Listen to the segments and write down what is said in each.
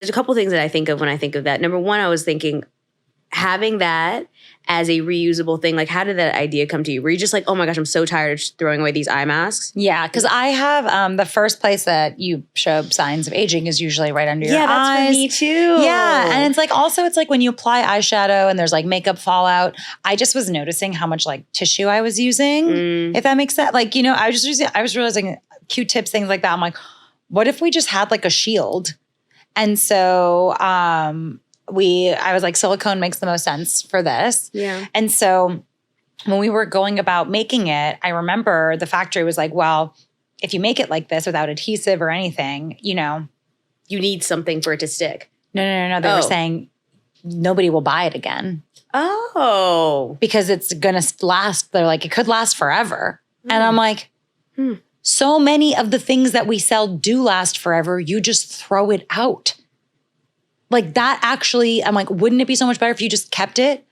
There's a couple things that I think of when I think of that. Number one, I was thinking having that as a reusable thing. Like, how did that idea come to you? Were you just like, oh my gosh, I'm so tired of just throwing away these eye masks? Yeah, because I have the first place that you show signs of aging is usually right under your eyes. Yeah, that's for me too. Yeah, and it's like also it's like when you apply eyeshadow and there's like makeup fallout. I just was noticing how much like tissue I was using, if that makes sense. Like, you know, I was realizing Q-tips, things like that. I'm like, what if we just had like a shield? And so I was like, silicone makes the most sense for this. Yeah. And so when we were going about making it, I remember the factory was like, well, if you make it like this without adhesive or anything, you know. You need something for it to stick. No. They were saying nobody will buy it again. Oh. Because it's going to last. They're like, it could last forever. And I'm like, so many of the things that we sell do last forever. You just throw it out. Like that actually, I'm like, wouldn't it be so much better if you just kept it?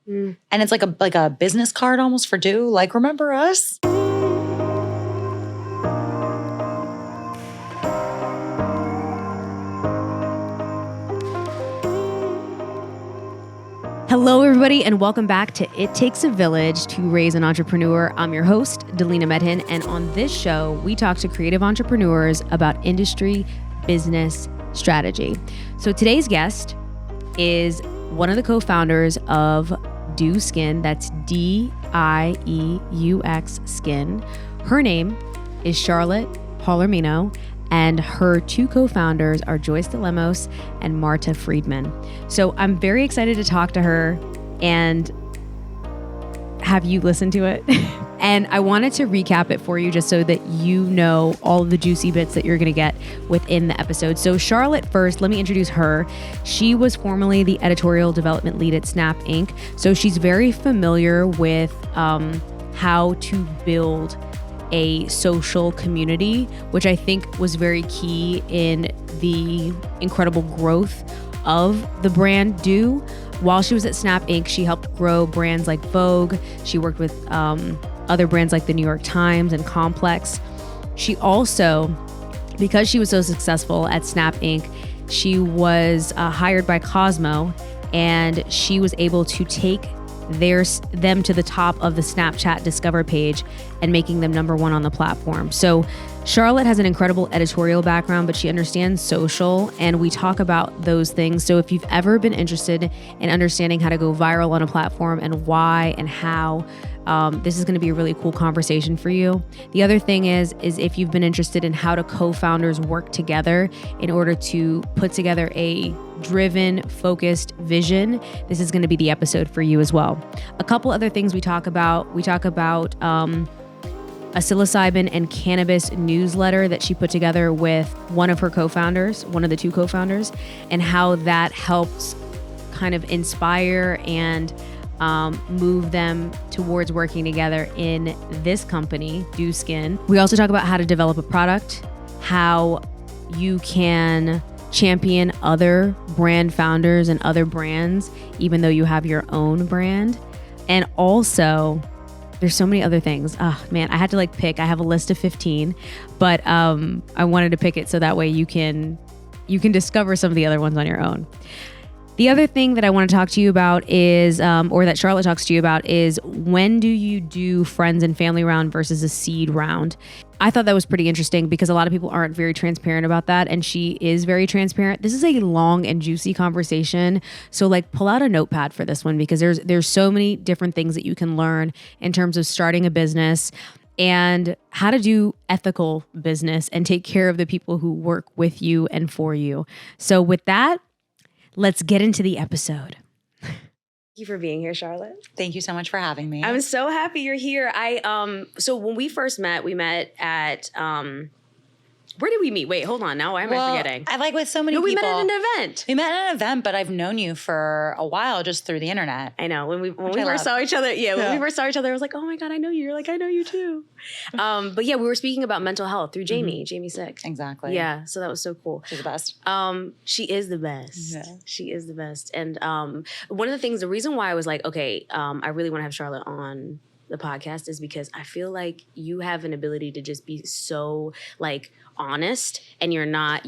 And it's like a business card almost for Dieux. Like, remember us? Hello, everybody, and welcome back to It Takes a Village to Raise an Entrepreneur. I'm your host, Delina Medhin, and on this show, we talk to creative entrepreneurs about industry, business, strategy. So today's guest is one of the co-founders of Dieux Skin. That's Dieux Skin. Her name is Charlotte Palermino, and her two co-founders are Joyce DeLemos and Marta Friedman. So I'm very excited to talk to her and have you listen to it. And I wanted to recap it for you just so that you know all of the juicy bits that you're going to get within the episode. So Charlotte first, let me introduce her. She was formerly the editorial development lead at Snap Inc. So she's very familiar with how to build a social community, which I think was very key in the incredible growth of the brand Dieux. While she was at Snap Inc., she helped grow brands like Vogue. She worked with other brands like the New York Times and Complex. She also, because she was so successful at Snap Inc., she was hired by Cosmo, and she was able to take them to the top of the Snapchat Discover page and making them number one on the platform. So Charlotte has an incredible editorial background, but she understands social, and we talk about those things. So if you've ever been interested in understanding how to go viral on a platform and why and how, this is going to be a really cool conversation for you. The other thing is if you've been interested in how do co-founders work together in order to put together a driven, focused vision, this is going to be the episode for you as well. A couple other things we talk about a psilocybin and cannabis newsletter that she put together with one of the two co-founders, and how that helps kind of inspire and move them towards working together in this company, Dieux Skin. We also talk about how to develop a product, how you can champion other brand founders and other brands, even though you have your own brand. And also, there's so many other things. Oh man, I had to pick. I have a list of 15, but I wanted to pick it so that way you can discover some of the other ones on your own. The other thing that I want to talk to you about is, or that Charlotte talks to you about, is when do you do friends and family round versus a seed round? I thought that was pretty interesting because a lot of people aren't very transparent about that, and she is very transparent. This is a long and juicy conversation, so pull out a notepad for this one, because there's so many different things that you can learn in terms of starting a business and how to do ethical business and take care of the people who work with you and for you. So with that, let's get into the episode. Thank you for being here, Charlotte. Thank you so much for having me. I'm so happy you're here. So when we first met, we met at where did we meet? Wait, hold on. Now why am I forgetting? I with so many people. We met at an event. We met at an event, but I've known you for a while just through the internet. I know. When we first saw each other, when we first saw each other, I was like, oh my God, I know you. You're like, I know you too. But yeah, we were speaking about mental health through Jamie, Jamie Sick. Exactly. Yeah. So that was so cool. She's the best. She is the best. Yeah. She is the best. And one of the things, the reason why I was like, okay, I really want to have Charlotte on the podcast is because I feel like you have an ability to just be so like honest, and you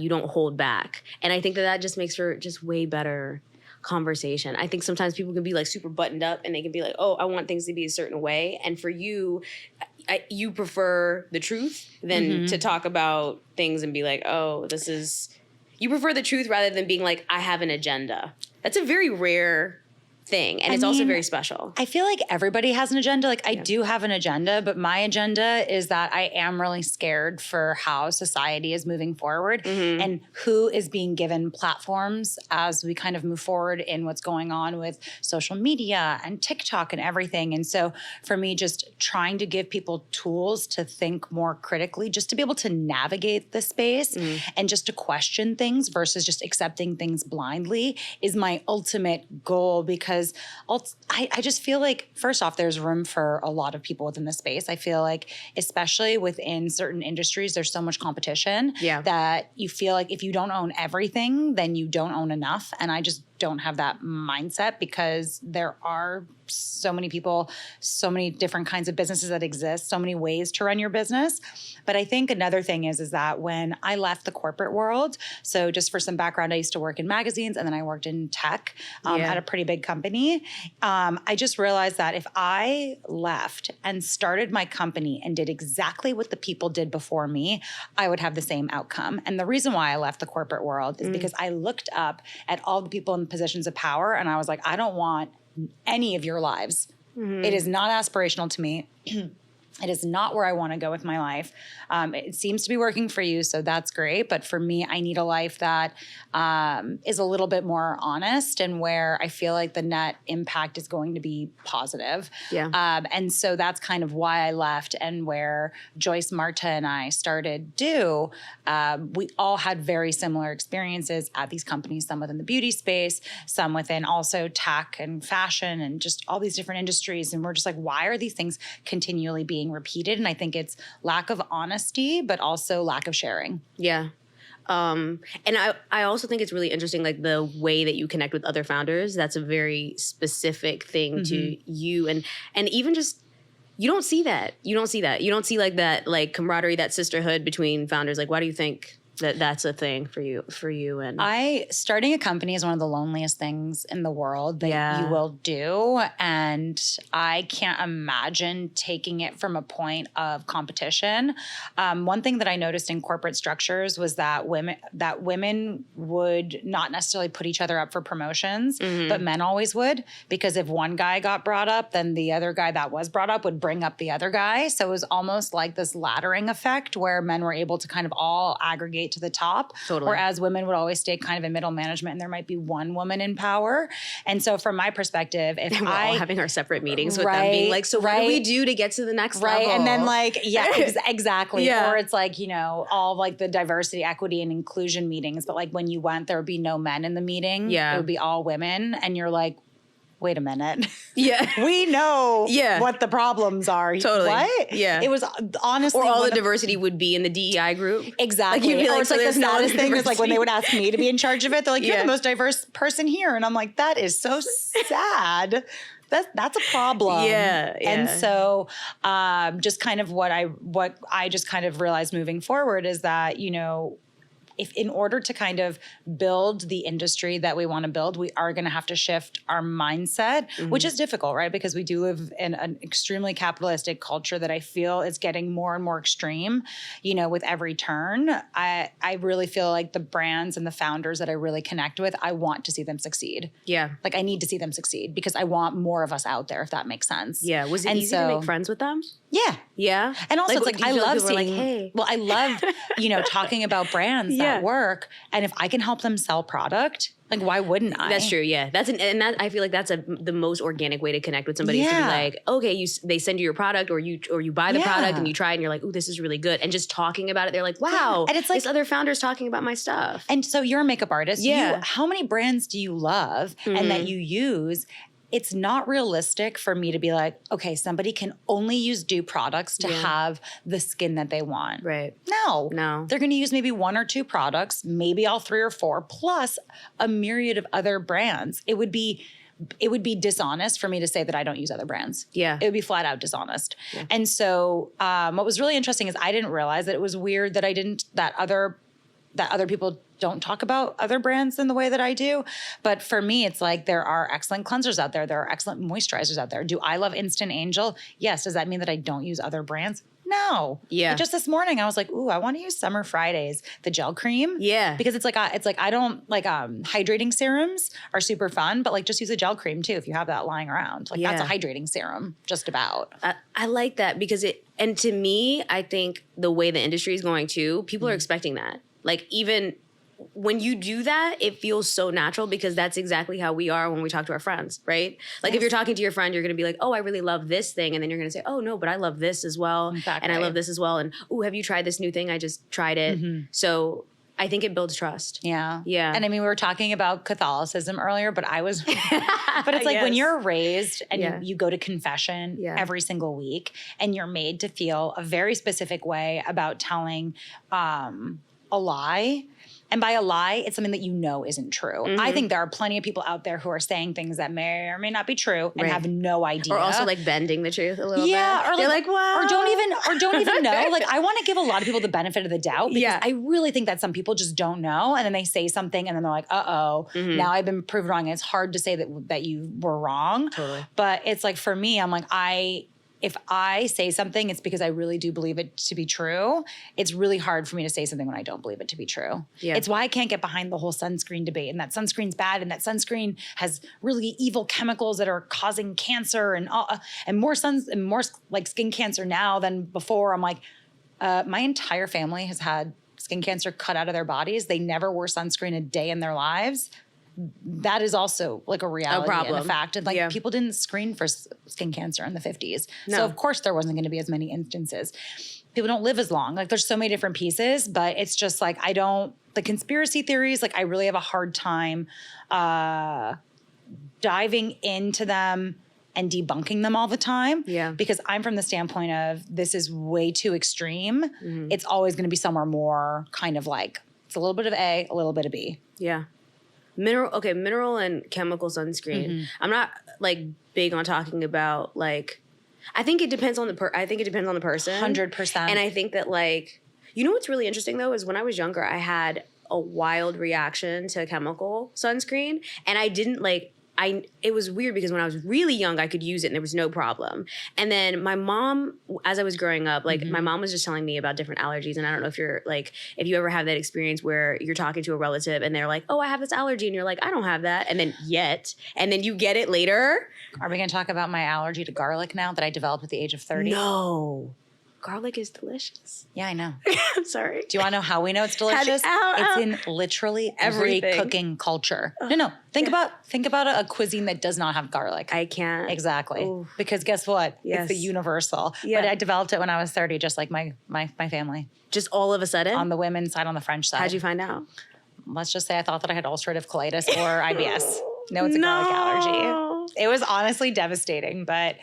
don't hold back. And I think that just makes for just way better conversation. I think sometimes people can be like super buttoned up and they can be like, oh, I want things to be a certain way. And for you, you prefer the truth than to talk about things and be like, oh, you prefer the truth rather than being like, I have an agenda. That's a very rare thing. And it's also very special. I feel like everybody has an agenda. Like I do have an agenda, but my agenda is that I am really scared for how society is moving forward and who is being given platforms as we kind of move forward in what's going on with social media and TikTok and everything. And so for me, just trying to give people tools to think more critically, just to be able to navigate the space and just to question things versus just accepting things blindly is my ultimate goal, because I just feel like, first off, there's room for a lot of people within the space. I feel like, especially within certain industries, there's so much competition that you feel like if you don't own everything, then you don't own enough. And I just don't have that mindset, because there are so many people, so many different kinds of businesses that exist, so many ways to run your business. But I think another thing is that when I left the corporate world, so just for some background, I used to work in magazines and then I worked in tech at a pretty big company. I just realized that if I left and started my company and did exactly what the people did before me, I would have the same outcome. And the reason why I left the corporate world is because I looked up at all the people in positions of power and I was like, I don't want any of your lives. It is not aspirational to me. It is not where I want to go with my life. It seems to be working for you, so that's great. But for me, I need a life that is a little bit more honest and where I feel like the net impact is going to be positive. And so that's kind of why I left, and where Joyce, Marta, and I started Dieux. We all had very similar experiences at these companies, some within the beauty space, some within also tech and fashion and just all these different industries. And we're just like, why are these things continually being repeated? And I think it's lack of honesty, but also lack of sharing. Yeah. And I also think it's really interesting, like the way that you connect with other founders. That's a very specific thing to you. And even just, you don't see that. You don't see like that, like camaraderie, that sisterhood between founders. Like, why do you think that's a thing for you? And starting a company is one of the loneliest things in the world that you will do. And I can't imagine taking it from a point of competition. One thing that I noticed in corporate structures was that women would not necessarily put each other up for promotions, but men always would, because if one guy got brought up, then the other guy that was brought up would bring up the other guy. So it was almost like this laddering effect where men were able to kind of all aggregate to the top, whereas women would always stay kind of in middle management, and there might be one woman in power. And so from my perspective, if we're all having our separate meetings with them being like, so what do we do to get to the next level? And then like, exactly. Or it's like, all like the diversity, equity, and inclusion meetings. But like when you went, there would be no men in the meeting. It would be all women. And you're like, wait a minute. We know what the problems are. What? It was honestly. Or all the diversity would be in the DEI group. Exactly. Or it's like the saddest thing is like when they would ask me to be in charge of it, they're like, you're the most diverse person here. And I'm like, that is so sad. That's a problem. And so just kind of what I just kind of realized moving forward is that, if in order to kind of build the industry that we want to build, we are going to have to shift our mindset, which is difficult, right? Because we do live in an extremely capitalistic culture that I feel is getting more and more extreme, with every turn. I really feel like the brands and the founders that I really connect with, I want to see them succeed. Like I need to see them succeed because I want more of us out there, if that makes sense. Was it easy to make friends with them? And also it's like I love seeing, I love, talking about brands that work. And if I can help them sell product, like why wouldn't I? That's true. I feel like that's the most organic way to connect with somebody is to be like, okay, they send you your product or you buy the product and you try it and you're like, oh, this is really good. And just talking about it, they're like, wow. And it's like, this other founder's talking about my stuff. And so you're a makeup artist. How many brands do you love and that you use? It's not realistic for me to be like, okay, somebody can only use Dieux products to have the skin that they want. No. They're going to use maybe one or two products, maybe all 3 or 4, plus a myriad of other brands. It would be it would be dishonest for me to say that I don't use other brands. Yeah. It would be flat out dishonest. Yeah. And so what was really interesting is I didn't realize that it was weird that other people don't talk about other brands in the way that I do. But for me, it's like there are excellent cleansers out there. There are excellent moisturizers out there. Do I love Instant Angel? Yes. Does that mean that I don't use other brands? No. Yeah. But just this morning, I was like, ooh, I want to use Summer Fridays, the gel cream. Yeah. Because it's like I don't like hydrating serums are super fun, but like just use a gel cream too if you have that lying around. Like that's a hydrating serum, just about. I like that because and to me, I think the way the industry is going too, people are expecting that. Like even when you do that, it feels so natural because that's exactly how we are when we talk to our friends, right? Like if you're talking to your friend, you're going to be like, oh, I really love this thing. And then you're going to say, oh, no, but I love this as well. Exactly. And I love this as well. And, oh, have you tried this new thing? I just tried it. So I think it builds trust. Yeah. Yeah. And I mean, we were talking about Catholicism earlier, but but it's like when you're raised and you go to confession every single week and you're made to feel a very specific way about telling a lie. And by a lie, it's something that you know isn't true. I think there are plenty of people out there who are saying things that may or may not be true and have no idea. Or also like bending the truth a little bit. Or they're like, wow. Or don't even know. Like I want to give a lot of people the benefit of the doubt because I really think that some people just don't know. And then they say something and then they're like, uh-oh, now I've been proved wrong. And it's hard to say that you were wrong. Totally. But it's like for me, I'm like, if I say something, it's because I really do believe it to be true. It's really hard for me to say something when I don't believe it to be true. Yeah. It's why I can't get behind the whole sunscreen debate and that sunscreen's bad and that sunscreen has really evil chemicals that are causing cancer and more like skin cancer now than before. I'm like, my entire family has had skin cancer cut out of their bodies. They never wore sunscreen a day in their lives. That is also like a reality and a fact. And like people didn't screen for skin cancer in the 50s. No. So of course there wasn't going to be as many instances. People don't live as long. Like there's so many different pieces, but it's just like the conspiracy theories, like I really have a hard time diving into them and debunking them all the time. Yeah. Because I'm from the standpoint of this is way too extreme. It's always going to be somewhere more kind of like it's a little bit of A, a little bit of B. Yeah. Mineral and chemical sunscreen. I'm not like big on talking about like. I think it depends on the person. 100%. And I think that like, you know what's really interesting though is when I was younger, I had a wild reaction to chemical sunscreen, and I didn't like. It was weird because when I was really young, I could use it and there was no problem. And then my mom, as I was growing up, like my mom was just telling me about different allergies. And I don't know if if you ever have that experience where you're talking to a relative and they're like, oh, I have this allergy. And you're like, I don't have that. And then you get it later. Are we going to talk about my allergy to garlic now that I developed at the age of 30? No. Garlic is delicious. Yeah, I know. I'm sorry. Do you want to know how we know it's delicious? It's in literally every cooking culture. No. Think about a cuisine that does not have garlic. I can't. Exactly. Ooh. Because guess what? Yes. It's a universal. Yeah. But I developed it when I was 30, just like my family. Just all of a sudden? On the women's side, on the French side. How'd you find out? Let's just say I thought that I had ulcerative colitis or IBS. No, it's a garlic allergy. It was honestly devastating, but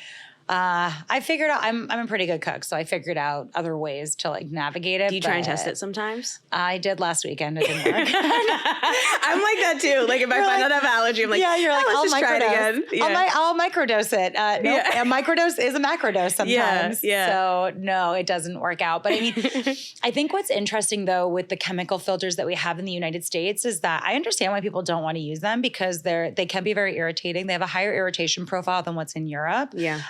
I figured out I'm a pretty good cook, so I figured out other ways to like navigate it. Do you try and test it sometimes? I did last weekend. It didn't work. I'm like that too. Like if I find out I have allergy, I'm like, yeah, you're like, let's just try it again. Yeah. I'll microdose it. A microdose is a macrodose sometimes. Yeah. So no, it doesn't work out. But I mean, I think what's interesting though with the chemical filters that we have in the United States is that I understand why people don't want to use them because they can be very irritating. They have a higher irritation profile than what's in Europe. Yeah.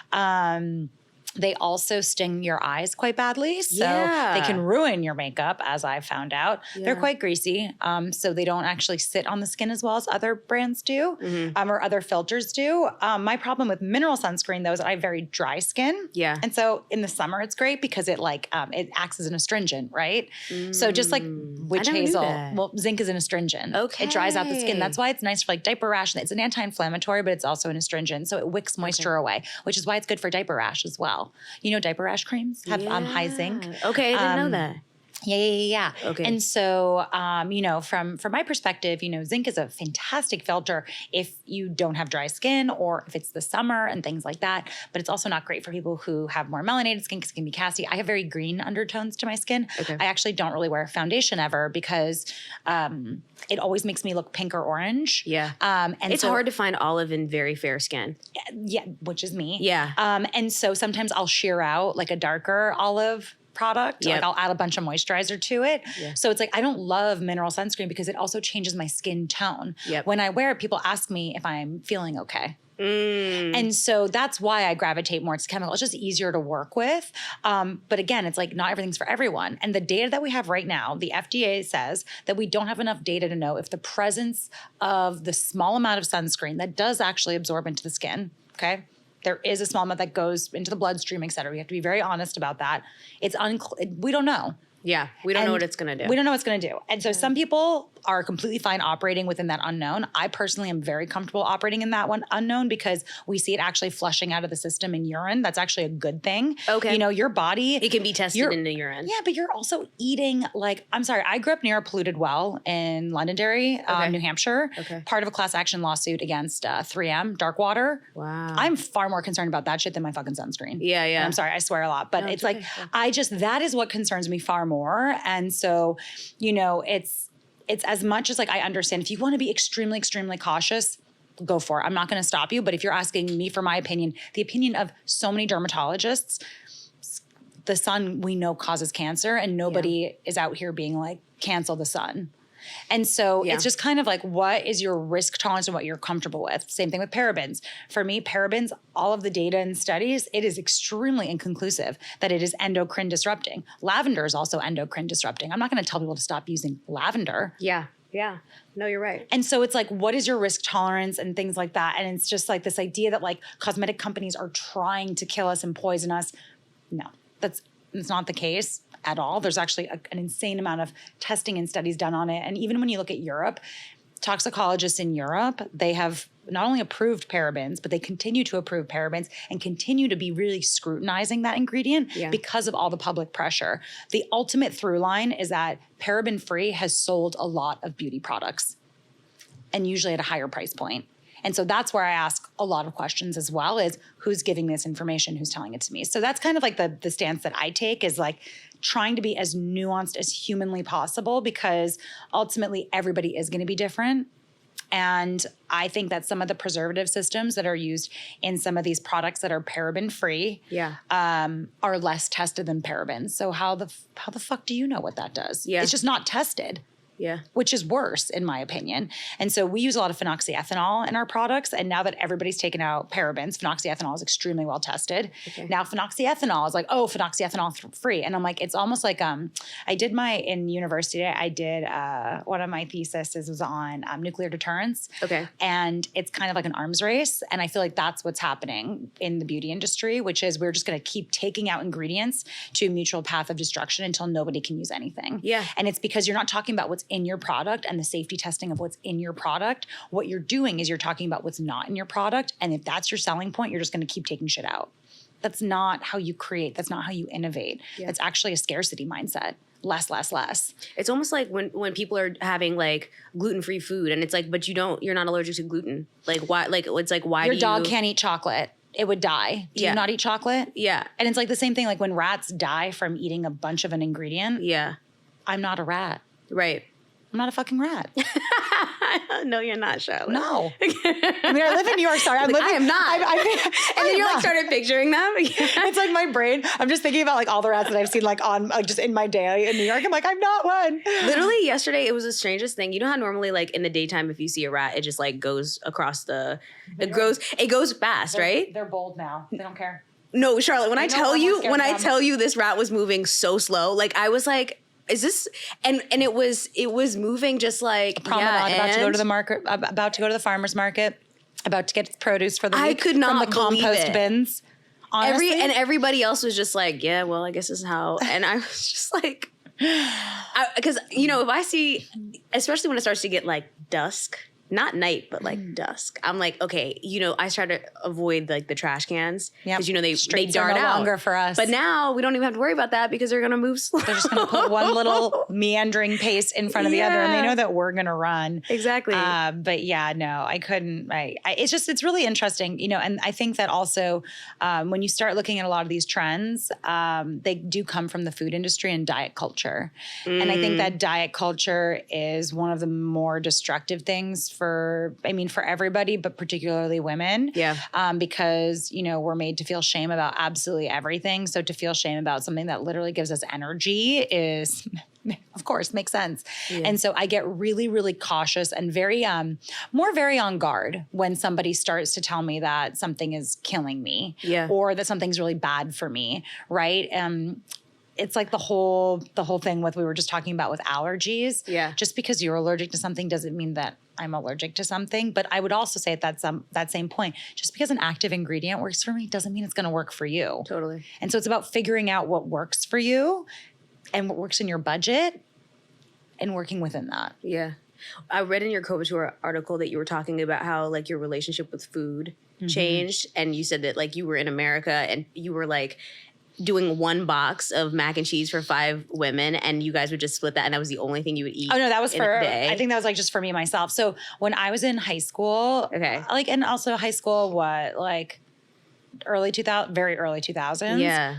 They also sting your eyes quite badly. So they can ruin your makeup, as I've found out. Yeah. They're quite greasy. So they don't actually sit on the skin as well as other brands do or other filters do. My problem with mineral sunscreen, though, is that I have very dry skin. Yeah. And so in the summer, it's great because it it acts as an astringent, right? So just like witch hazel, zinc is an astringent. Okay. It dries out the skin. That's why it's nice for like diaper rash. It's an anti-inflammatory, but it's also an astringent. So it wicks moisture away, which is why it's good for diaper rash as well. You know, diaper rash creams have high zinc. Okay, I didn't know that. Yeah. Okay. And so, from my perspective, zinc is a fantastic filter if you don't have dry skin or if it's the summer and things like that. But it's also not great for people who have more melanated skin because it can be castty. I have very green undertones to my skin. Okay. I actually don't really wear foundation ever because it always makes me look pink or orange. Yeah. And it's hard to find olive in very fair skin. Yeah, which is me. Yeah. And so sometimes I'll shear out like a darker olive product. Yep. Like I'll add a bunch of moisturizer to it. Yeah. So it's like I don't love mineral sunscreen because it also changes my skin tone. Yep. When I wear it, people ask me if I'm feeling okay. Mm. And so that's why I gravitate more to chemical. It's just easier to work with. But again, it's like not everything's for everyone. And the data that we have right now, the FDA says that we don't have enough data to know if the presence of the small amount of sunscreen that does actually absorb into the skin, okay? There is a small amount that goes into the bloodstream, et cetera. We have to be very honest about that. We don't know. Yeah. We don't know what it's going to do. We don't know what it's going to do. And so some people are completely fine operating within that unknown. I personally am very comfortable operating in that one unknown because we see it actually flushing out of the system in urine. That's actually a good thing. Okay. Your body. It can be tested in the urine. Yeah, but you're also eating I grew up near a polluted well in Londonderry, New Hampshire. Okay. Part of a class action lawsuit against 3M, dark water. Wow. I'm far more concerned about that shit than my fucking sunscreen. Yeah. And I'm sorry, I swear a lot, but it's like, that is what concerns me far more. And so, it's as much as like I understand if you want to be extremely, extremely cautious, go for it. I'm not going to stop you. But if you're asking me for my opinion, the opinion of so many dermatologists, the sun we know causes cancer and nobody is out here being like, cancel the sun. And so it's just kind of like, what is your risk tolerance and what you're comfortable with? Same thing with parabens. For me, parabens, all of the data and studies, it is extremely inconclusive that it is endocrine disrupting. Lavender is also endocrine disrupting. I'm not going to tell people to stop using lavender. Yeah. Yeah. No, you're right. And so it's like, what is your risk tolerance and things like that? And it's just like this idea that like cosmetic companies are trying to kill us and poison us. No, that's not the case at all. There's actually an insane amount of testing and studies done on it. And even when you look at Europe, toxicologists in Europe, they have not only approved parabens, but they continue to approve parabens and continue to be really scrutinizing that ingredient because of all the public pressure. The ultimate through line is that paraben-free has sold a lot of beauty products and usually at a higher price point. And so that's where I ask a lot of questions as well is who's giving this information, who's telling it to me. So that's kind of like the stance that I take is like trying to be as nuanced as humanly possible because ultimately everybody is going to be different. And I think that some of the preservative systems that are used in some of these products that are paraben-free are less tested than parabens. So how the fuck do you know what that does? Yeah. It's just not tested. Yeah. Which is worse, in my opinion. And so we use a lot of phenoxyethanol in our products. And now that everybody's taken out parabens, phenoxyethanol is extremely well tested. Okay. Now phenoxyethanol is like, phenoxyethanol free. And I'm like, it's almost like in university, I did one of my theses was on nuclear deterrence. Okay. And it's kind of like an arms race. And I feel like that's what's happening in the beauty industry, which is we're just going to keep taking out ingredients to a mutual path of destruction until nobody can use anything. Yeah. And it's because you're not talking about what's in your product and the safety testing of what's in your product. What you're doing is you're talking about what's not in your product. And if that's your selling point, you're just going to keep taking shit out. That's not how you create. That's not how you innovate. Yeah. It's actually a scarcity mindset. Less. It's almost like when people are having like gluten-free food and it's like, but you're not allergic to gluten. Like why, like it's like, why your dog can't eat chocolate. It would die. Do you not eat chocolate? Yeah. And it's like the same thing, like when rats die from eating a bunch of an ingredient. Yeah. I'm not a rat. Right. I'm not a fucking rat. No, you're not, Charlotte. No. I mean, I live in New York. Sorry, I am not. And then you like started picturing them. It's like my brain. I'm just thinking about like all the rats that I've seen like on like just in my day in New York. I'm like, I'm not one. Literally yesterday, it was the strangest thing. You know how normally like in the daytime, if you see a rat, it just like goes across it goes fast, right? They're bold now. They don't care. No, Charlotte, when I tell you this rat was moving so slow, like I was like, is this and it was moving just like a promenade, about to go to the market, about to go to the farmer's market, about to get its produce for the week. I could not from the compost bins. Honestly, everybody else was just like, yeah, well, I guess this is how. And I was just like, because if I see, especially when it starts to get like dusk, not night, but like dusk. I'm like, okay, I try to avoid like the trash cans because they Streets dart are no out. longer for us. But now we don't even have to worry about that because they're gonna move slow. They're just gonna put one little meandering pace in front of the other, and they know that we're gonna run. Exactly. But yeah, no, I couldn't. It's really interesting, and I think that also when you start looking at a lot of these trends, they do come from the food industry and diet culture, and I think that diet culture is one of the more destructive things for everybody, but particularly women. Yeah. Because, we're made to feel shame about absolutely everything. So to feel shame about something that literally gives us energy is, of course, makes sense. Yeah. And so I get really, really cautious and very on guard when somebody starts to tell me that something is killing me, or that something's really bad for me, right? It's like the whole thing we were just talking about with allergies. Yeah. Just because you're allergic to something doesn't mean that I'm allergic to something. But I would also say at that same point, just because an active ingredient works for me doesn't mean it's going to work for you. Totally. And so it's about figuring out what works for you and what works in your budget and working within that. Yeah. I read in your CoFounding article that you were talking about how like your relationship with food changed. And you said that like you were in America and you were like doing one box of mac and cheese for 5 women and you guys would just split that and that was the only thing you would eat. Oh no, that was for, I think that was like just for me, myself. So when I was in high school, and also high school, very early 2000s. Yeah.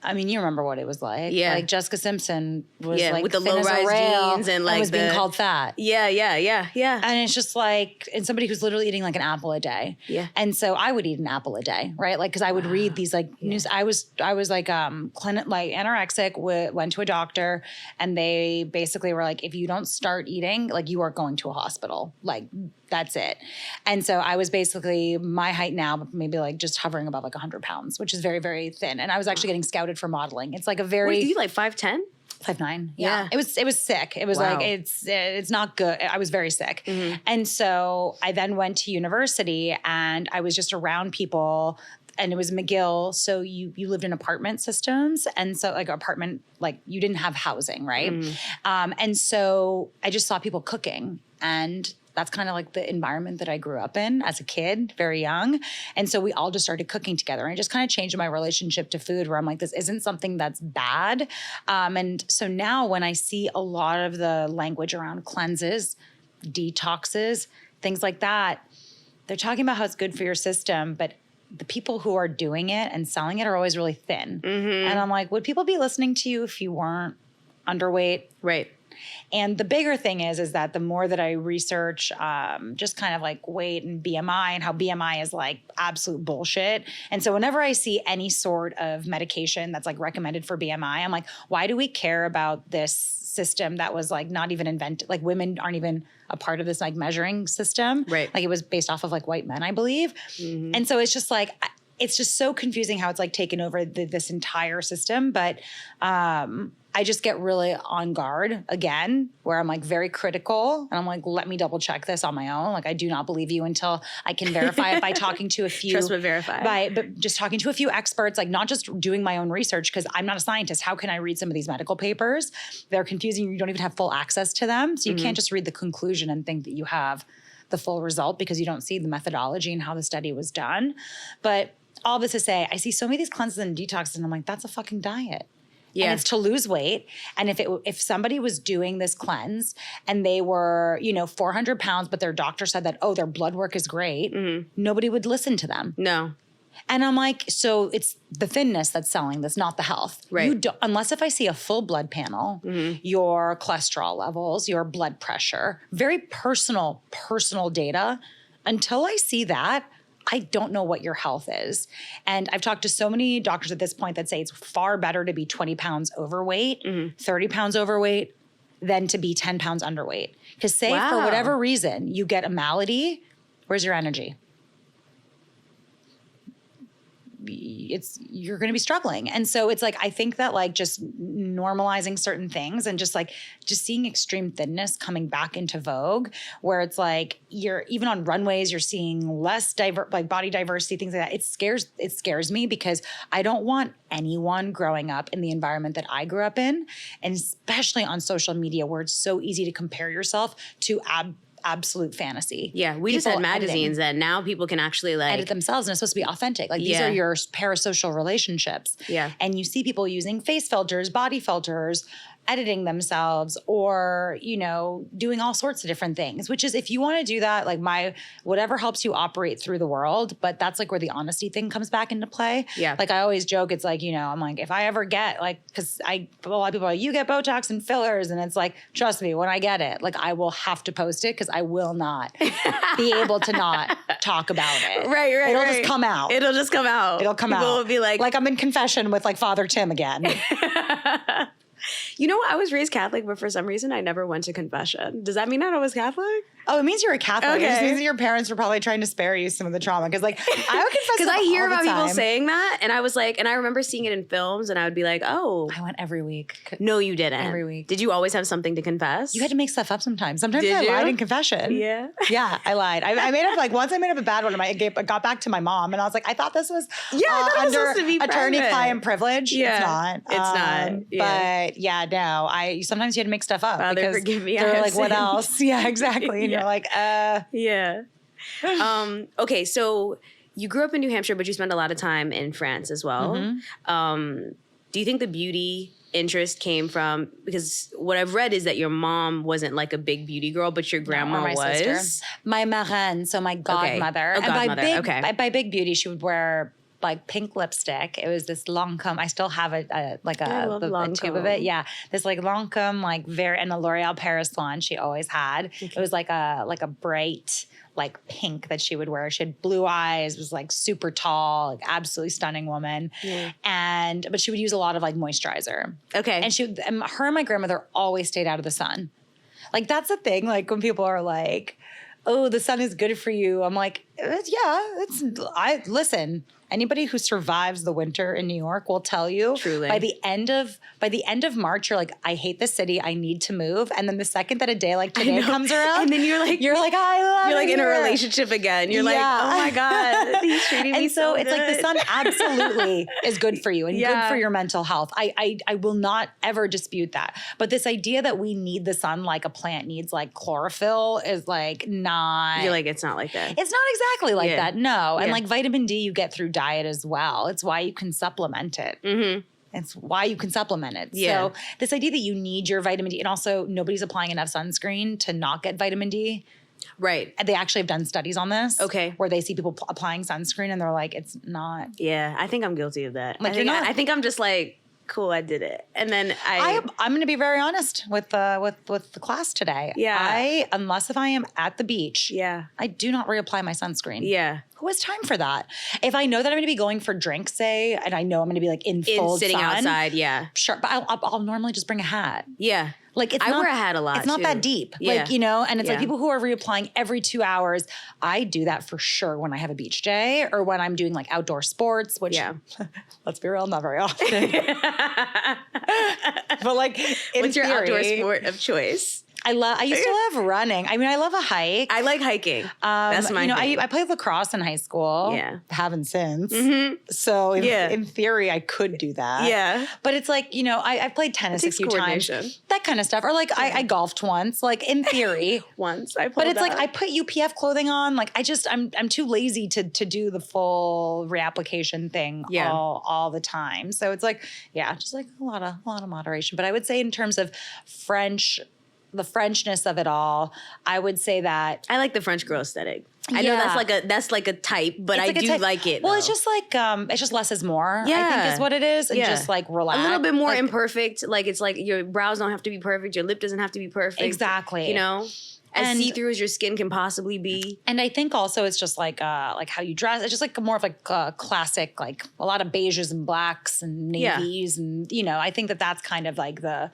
I mean, you remember what it was like. Yeah. Like Jessica Simpson was like with the thin as a low-rise rail jeans and like was being called fat. Yeah. And it's just like, and somebody who's literally eating like an apple a day. Yeah. And so I would eat an apple a day, right? Like, cause I would read these like news. I was like, anorexic, went to a doctor and they basically were like, if you don't start eating, like you are going to a hospital. Like that's it. And so I was basically my height now, maybe like just hovering above like 100 pounds, which is very, very thin. And I was actually getting scouted for modeling. It's like a very... Wait, you like 5'10"? 5'9". Yeah. It was sick. It was like, it's not good. I was very sick. Mm-hmm. And so I then went to university and I was just around people and it was McGill. So you lived in apartment systems. And so like you didn't have housing, right? Mm. And so I just saw people cooking and that's kind of like the environment that I grew up in as a kid, very young. And so we all just started cooking together. And it just kind of changed my relationship to food where I'm like, this isn't something that's bad. And so now when I see a lot of the language around cleanses, detoxes, things like that, they're talking about how it's good for your system, but the people who are doing it and selling it are always really thin. Mm-hmm. And I'm like, would people be listening to you if you weren't underweight? Right. And the bigger thing is that the more that I research just kind of like weight and BMI and how BMI is like absolute bullshit. And so whenever I see any sort of medication that's like recommended for BMI, I'm like, why do we care about this system that was like not even invented? Like women aren't even a part of this like measuring system. Right. Like it was based off of like white men, I believe. Mm-hmm. And so it's just like, it's just so confusing how it's like taken over this entire system. But I just get really on guard again, where I'm like very critical and I'm like, let me double check this on my own. Like I do not believe you until I can verify it by talking to a few. Trust but verify. But just talking to a few experts, like not just doing my own research because I'm not a scientist. How can I read some of these medical papers? They're confusing. You don't even have full access to them. So you can't just read the conclusion and think that you have the full result because you don't see the methodology and how the study was done. But all this to say, I see so many of these cleanses and detoxes and I'm like, that's a fucking diet. Yeah. And it's to lose weight. And if somebody was doing this cleanse and they were, 400 pounds, but their doctor said that, their blood work is great, nobody would listen to them. No. And I'm like, so it's the thinness that's selling this, not the health. Right. Unless if I see a full blood panel, your cholesterol levels, your blood pressure, very personal data, until I see that, I don't know what your health is. And I've talked to so many doctors at this point that say it's far better to be 20 pounds overweight, 30 pounds overweight, than to be 10 pounds underweight. Because say for whatever reason, you get a malady, where's your energy? You're going to be struggling. And so it's like, I think that like just normalizing certain things and just seeing extreme thinness coming back into vogue, where it's like you're even on runways, you're seeing less body diversity, things like that. It scares me because I don't want anyone growing up in the environment that I grew up in, and especially on social media where it's so easy to compare yourself to absolute fantasy. Yeah, we just had magazines that now people can actually like edit themselves, and it's supposed to be authentic. Like these are your parasocial relationships. Yeah. And you see people using face filters, body filters, editing themselves, or, you know, doing all sorts of different things, which is, if you want to do that, like whatever helps you operate through the world, but that's like where the honesty thing comes back into play. Yeah. Like I always joke, it's like, you know, I'm like, if I ever get like, cause a lot of people are like, you get Botox and fillers. And it's like, trust me, when I get it, like I will have to post it, cause I will not be able to not talk about it. Right. It'll just come out. It'll just come out. It'll come out. People will be like I'm in confession with like Father Tim again. You know what? I was raised Catholic, but for some reason I never went to confession. Does that mean that I was Catholic? Oh, it means you're a Catholic. Okay. It just means that your parents were probably trying to spare you some of the trauma. Because, like, I would confess because I hear about people time. saying that, and I was like, and I remember seeing it in films, and I would be like, oh, I went every week. no, you didn't. Every week. Did you always have something to confess? You had to make stuff up sometimes. Sometimes Did I you? lied in confession. Yeah. Yeah, I lied. I made up, like, once I made up a bad one, and I got back to my mom, and I was like, I thought this was I thought it was under supposed to be private. attorney-client privilege. Yeah. It's not. It's not. Yeah. But, yeah, no. Sometimes you had to make stuff up. Father, because forgive me, I they're have like, what sinned. else? Yeah, exactly. And Yeah. you're like, Yeah. Okay, so you grew up in New Hampshire, but you spent a lot of time in France as well. Mm-hmm. Do you think the beauty interest came from, because what I've read is that your mom wasn't like a big beauty girl, but your grandma or my was. sister. My marraine, so my godmother. Oh, godmother, And okay. by big beauty, she would wear like pink lipstick. It was this Lancome. I still have a love tube of Lancome. it. Yeah, this like Lancome, like very, and the L'Oreal Paris one she always had. Okay. It was like a bright like pink that she would wear. She had blue eyes, was like super tall, like absolutely stunning woman. Yeah. But she would use a lot of like moisturizer. Okay. And her and my grandmother always stayed out of the sun. Like that's the thing. Like when people are like, "Oh, the sun is good for you," I'm like, listen. Anybody who survives the winter in New York will tell you. Truly. By the end of March, you're like, I hate the city. I need to move. And then the second that a day like today comes around, and then you're like, I love you're like it in a here. relationship again. You're like, Yeah. oh my God, he's treating me And so it's good. like the sun absolutely is good for you and Yeah. good for your mental health. I will not ever dispute that. But this idea that we need the sun like a plant needs like chlorophyll is like not. You're like, it's not like that. It's not exactly like Yeah. that. No. And Yeah. like vitamin D you get through diet as well. It's why you can supplement it. Mm-hmm. It's why you can supplement it. Yeah. So this idea that you need your vitamin D, and also nobody's applying enough sunscreen to not get vitamin D. Right. And they actually have done studies on this. Okay. Where they see people applying sunscreen and they're like, it's not. Yeah, I think I'm guilty of that. Like, I think you're not. I think I'm just like, cool, I did it. And then I'm going to be very honest with the class today. Yeah. Unless if I am at the beach, Yeah. I do not reapply my sunscreen. Yeah. Who has time for that? If I know that I'm going to be going for drinks, say, and I know I'm going to be like in full Sitting sun, outside, yeah. sure, but I'll normally just bring a hat. Yeah. Like it's I not, wear a hat a lot, It's not too. that deep. Yeah. Like, you know, and it's like Yeah. people who are reapplying every 2 hours. I do that for sure when I have a beach day or when I'm doing like outdoor sports, which Yeah. let's be real, not very often. But like in What's your theory, outdoor sport of choice? I used to love running. I mean, I love a hike. I like hiking. That's my thing. I played lacrosse in high school. Yeah. Haven't since. Mhm. So Yeah. in theory, I could do that. Yeah. But it's like, you know, I've played tennis a takes few times. coordination. That kind of stuff. Or like I golfed once, like in theory. Once I pulled But it's like up. I put UPF clothing on. Like I'm too lazy to do the full reapplication thing Yeah. all the time. So it's like, yeah, just like a lot of moderation. But I would say in terms of the Frenchness of it all, I would say that I like the French girl aesthetic. I know Yeah. that's like a type, but it's I like a do type- like it. Well, though. it's just less is more. I Yeah. think is what it is, and Yeah. just like relax. a little bit more Like, imperfect. Like it's like your brows don't have to be perfect. Your lip doesn't have to be perfect. Exactly. You know, as And- see-through as your skin can possibly be. And I think also it's just like how you dress. It's just like more of like classic, like a lot of beiges and blacks and Yeah. navies, and you know, I think that that's kind of like the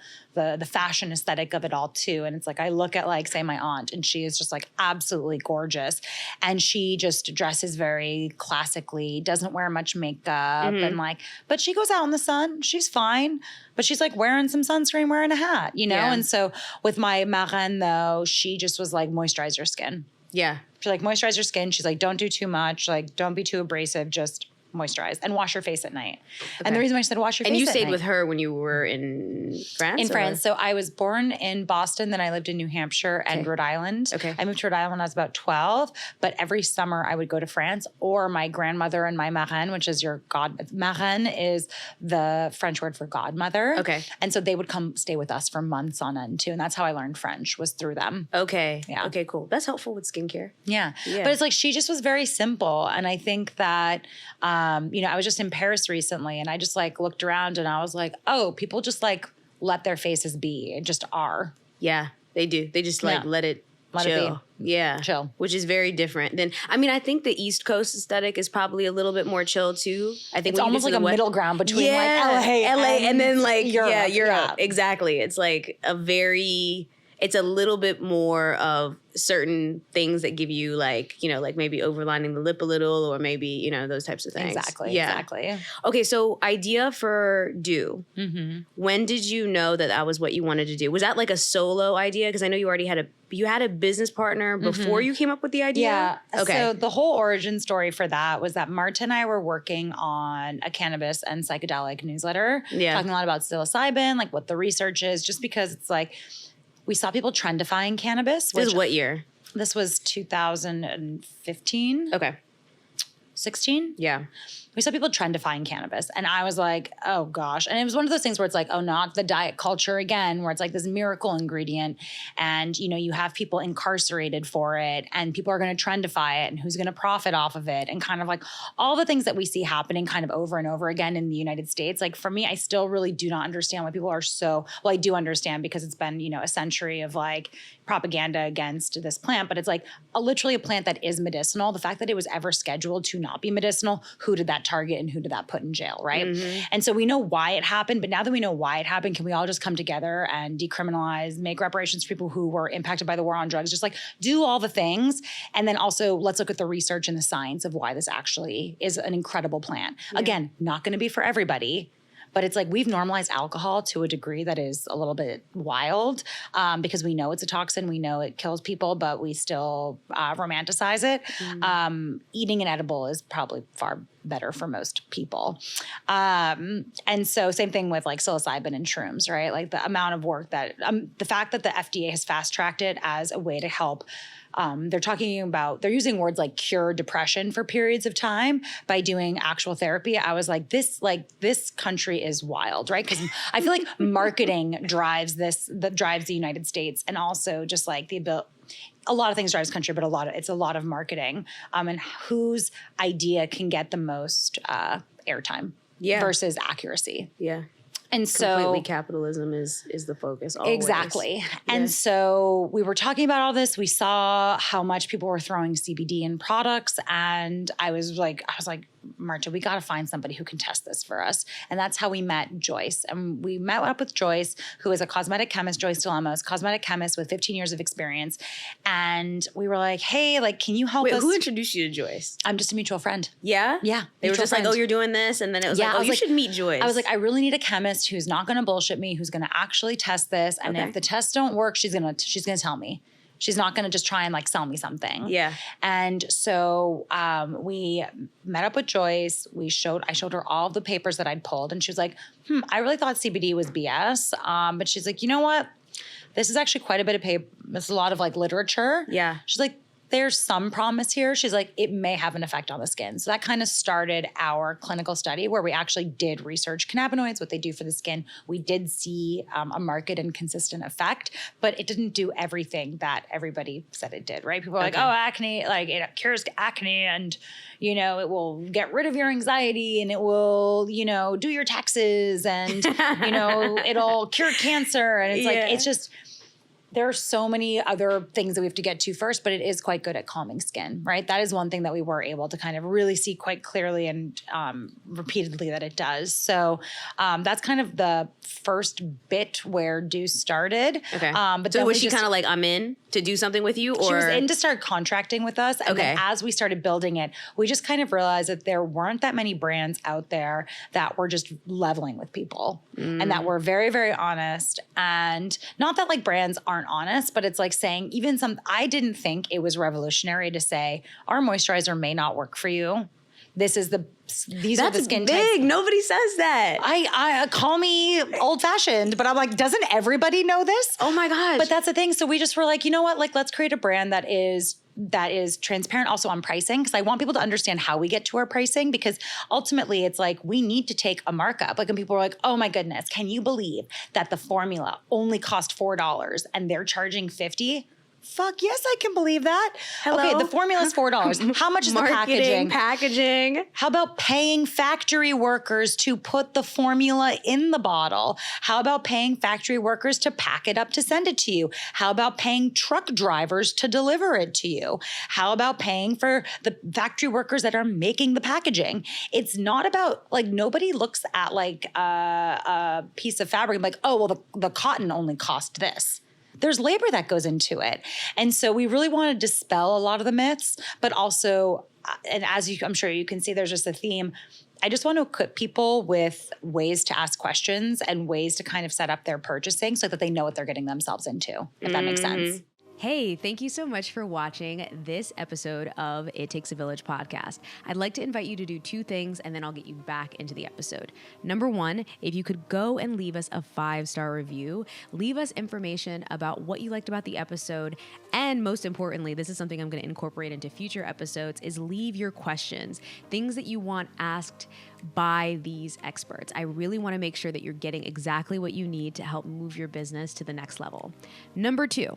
fashion aesthetic of it all too. And it's like I look at like say my aunt, and she is just like absolutely gorgeous, and she just dresses very classically, doesn't wear much makeup, and like, but she goes out in the sun, she's fine. But she's like wearing some sunscreen, wearing a hat, you know? Yeah. And so with my marraine though, she just was like, moisturize your skin. Yeah. She's like, moisturize your skin. She's like, don't do too much. Like, don't be too abrasive. Just moisturize and wash your face at night. Okay. And the reason why I said wash your face at night. And you stayed with her when you were in France? In France. So I was born in Boston, then I lived in New Hampshire and Rhode Island. Okay. I moved to Rhode Island when I was about 12, but every summer I would go to France, or my grandmother and my marraine, which is your marraine is the French word for godmother. Okay. And so they would come stay with us for months on end too. And that's how I learned French, was through them. Okay. Yeah. Okay, cool. That's helpful with skincare. Yeah. But it's like, she just was very simple. And I think that, I was just in Paris recently and I just like looked around and I was like, oh, people just like let their faces be and just are. Yeah, they do. They just like let it chill. Yeah. Chill. Which is very different than, I think the East Coast aesthetic is probably a little bit more chill too. I think it's almost like a middle ground between like LA and then like Europe. Europe. Exactly. It's like it's a little bit more of certain things that give you like maybe overlining the lip a little, or maybe, those types of things. Exactly. Okay, so idea for Dieux. Mm-hmm. When did you know that was what you wanted to do? Was that like a solo idea? Because I know you already had a business partner before you came up with the idea? Yeah. Okay. So the whole origin story for that was that Marta and I were working on a cannabis and psychedelic newsletter. Yeah. Talking a lot about psilocybin, like what the research is, just because it's like, we saw people trendifying cannabis. This is what year? This was 2015. Okay. 16? Yeah. We saw people trendifying cannabis. And I was like, oh gosh. And it was one of those things where it's like, oh, not the diet culture again, where it's like this miracle ingredient. And, you have people incarcerated for it and people are going to trendify it and who's going to profit off of it. And kind of like all the things that we see happening kind of over and over again in the United States. Like for me, I still really do not understand why people are I do understand because it's been, a century of like propaganda against this plant. But it's like literally a plant that is medicinal. The fact that it was ever scheduled to not be medicinal, who did that target and who did that put in jail, right? Mm-hmm. And so we know why it happened, but now that we know why it happened, can we all just come together and decriminalize, make reparations for people who were impacted by the war on drugs, just like do all the things. And then also let's look at the research and the science of why this actually is an incredible plant. Yeah. Again, not going to be for everybody. But it's like we've normalized alcohol to a degree that is a little bit wild because we know it's a toxin. We know it kills people, but we still romanticize it. Mm. Eating an edible is probably far better for most people. And so same thing with like psilocybin and shrooms, right? Like the amount of work that the fact that the FDA has fast-tracked it as a way to help. They're using words like cure depression for periods of time by doing actual therapy. I was like, this country is wild, right? Because I feel like marketing drives the United States, and also just like a lot of things drives country, but it's a lot of marketing, and whose idea can get the most airtime versus accuracy. Yeah. And so completely capitalism is the focus always. Exactly. Yeah. And so we were talking about all this. We saw how much people were throwing CBD in products. And I was like, Marta, we got to find somebody who can test this for us. And that's how we met Joyce. And we met up with Joyce, who is a cosmetic chemist, Joyce DeLemos, cosmetic chemist with 15 years of experience. And we were like, hey, like, can you help us? Who introduced you to Joyce? I'm just a mutual friend. Yeah? Yeah. They were just like, oh, you're doing this? And then it was you should meet Joyce. I was like, I really need a chemist who's not going to bullshit me, who's going to actually test this. And if the tests don't work, she's going to tell me. She's not going to just try and like sell me something. Yeah. And so we met up with Joyce. I showed her all of the papers that I'd pulled, and she was like, I really thought CBD was BS. But she's like, you know what? This is actually quite a bit of paper. It's a lot of like literature. Yeah. She's like, there's some promise here. She's like, it may have an effect on the skin. So that kind of started our clinical study where we actually did research cannabinoids, what they do for the skin. We did see a marked and consistent effect, but it didn't do everything that everybody said it did, right? People are like, oh, acne, like it cures acne and, it will get rid of your anxiety and it will, do your taxes and, it'll cure cancer. And it's like, it's just... There are so many other things that we have to get to first, but it is quite good at calming skin, right? That is one thing that we were able to kind of really see quite clearly and repeatedly that it does. So that's kind of the first bit where Dieux started. Okay. But so was she kind of like, I'm in to do something with you? Or? She was in to start contracting with us. And then as we started building it, we just kind of realized that there weren't that many brands out there that were just leveling with people and that were very, very honest. And not that like brands aren't honest, but it's like saying I didn't think it was revolutionary to say our moisturizer may not work for you. these are the That's skin big. types. Nobody says that. I call me old fashioned, but I'm like, doesn't everybody know this? Oh my gosh. But that's the thing. So we just were like, you know what? Like, let's create a brand that is transparent also on pricing, because I want people to understand how we get to our pricing, because ultimately it's like we need to take a markup. Like when people are like, oh my goodness, can you believe that the formula only cost $4 and they're charging $50? Fuck yes, I can believe that. Hello? Okay, the formula is $4. How much is the packaging. How about paying factory workers to put the formula in the bottle? How about paying factory workers to pack it up to send it to you? How about paying truck drivers to deliver it to you? How about paying for the factory workers that are making the packaging? It's not about, like, nobody looks at like a piece of fabric like, oh, well, the cotton only cost this. There's labor that goes into it. And so we really want to dispel a lot of the myths, but also, and I'm sure you can see, there's just a theme. I just want to equip people with ways to ask questions and ways to kind of set up their purchasing so that they know what they're getting themselves into, if that makes sense. Hey, thank you so much for watching this episode of It Takes a Village podcast. I'd like to invite you to do two things, and then I'll get you back into the episode. Number one, if you could go and leave us a 5-star review, leave us information about what you liked about the episode, and most importantly, this is something I'm going to incorporate into future episodes, is leave your questions, things that you want asked by these experts. I really want to make sure that you're getting exactly what you need to help move your business to the next level. Number two,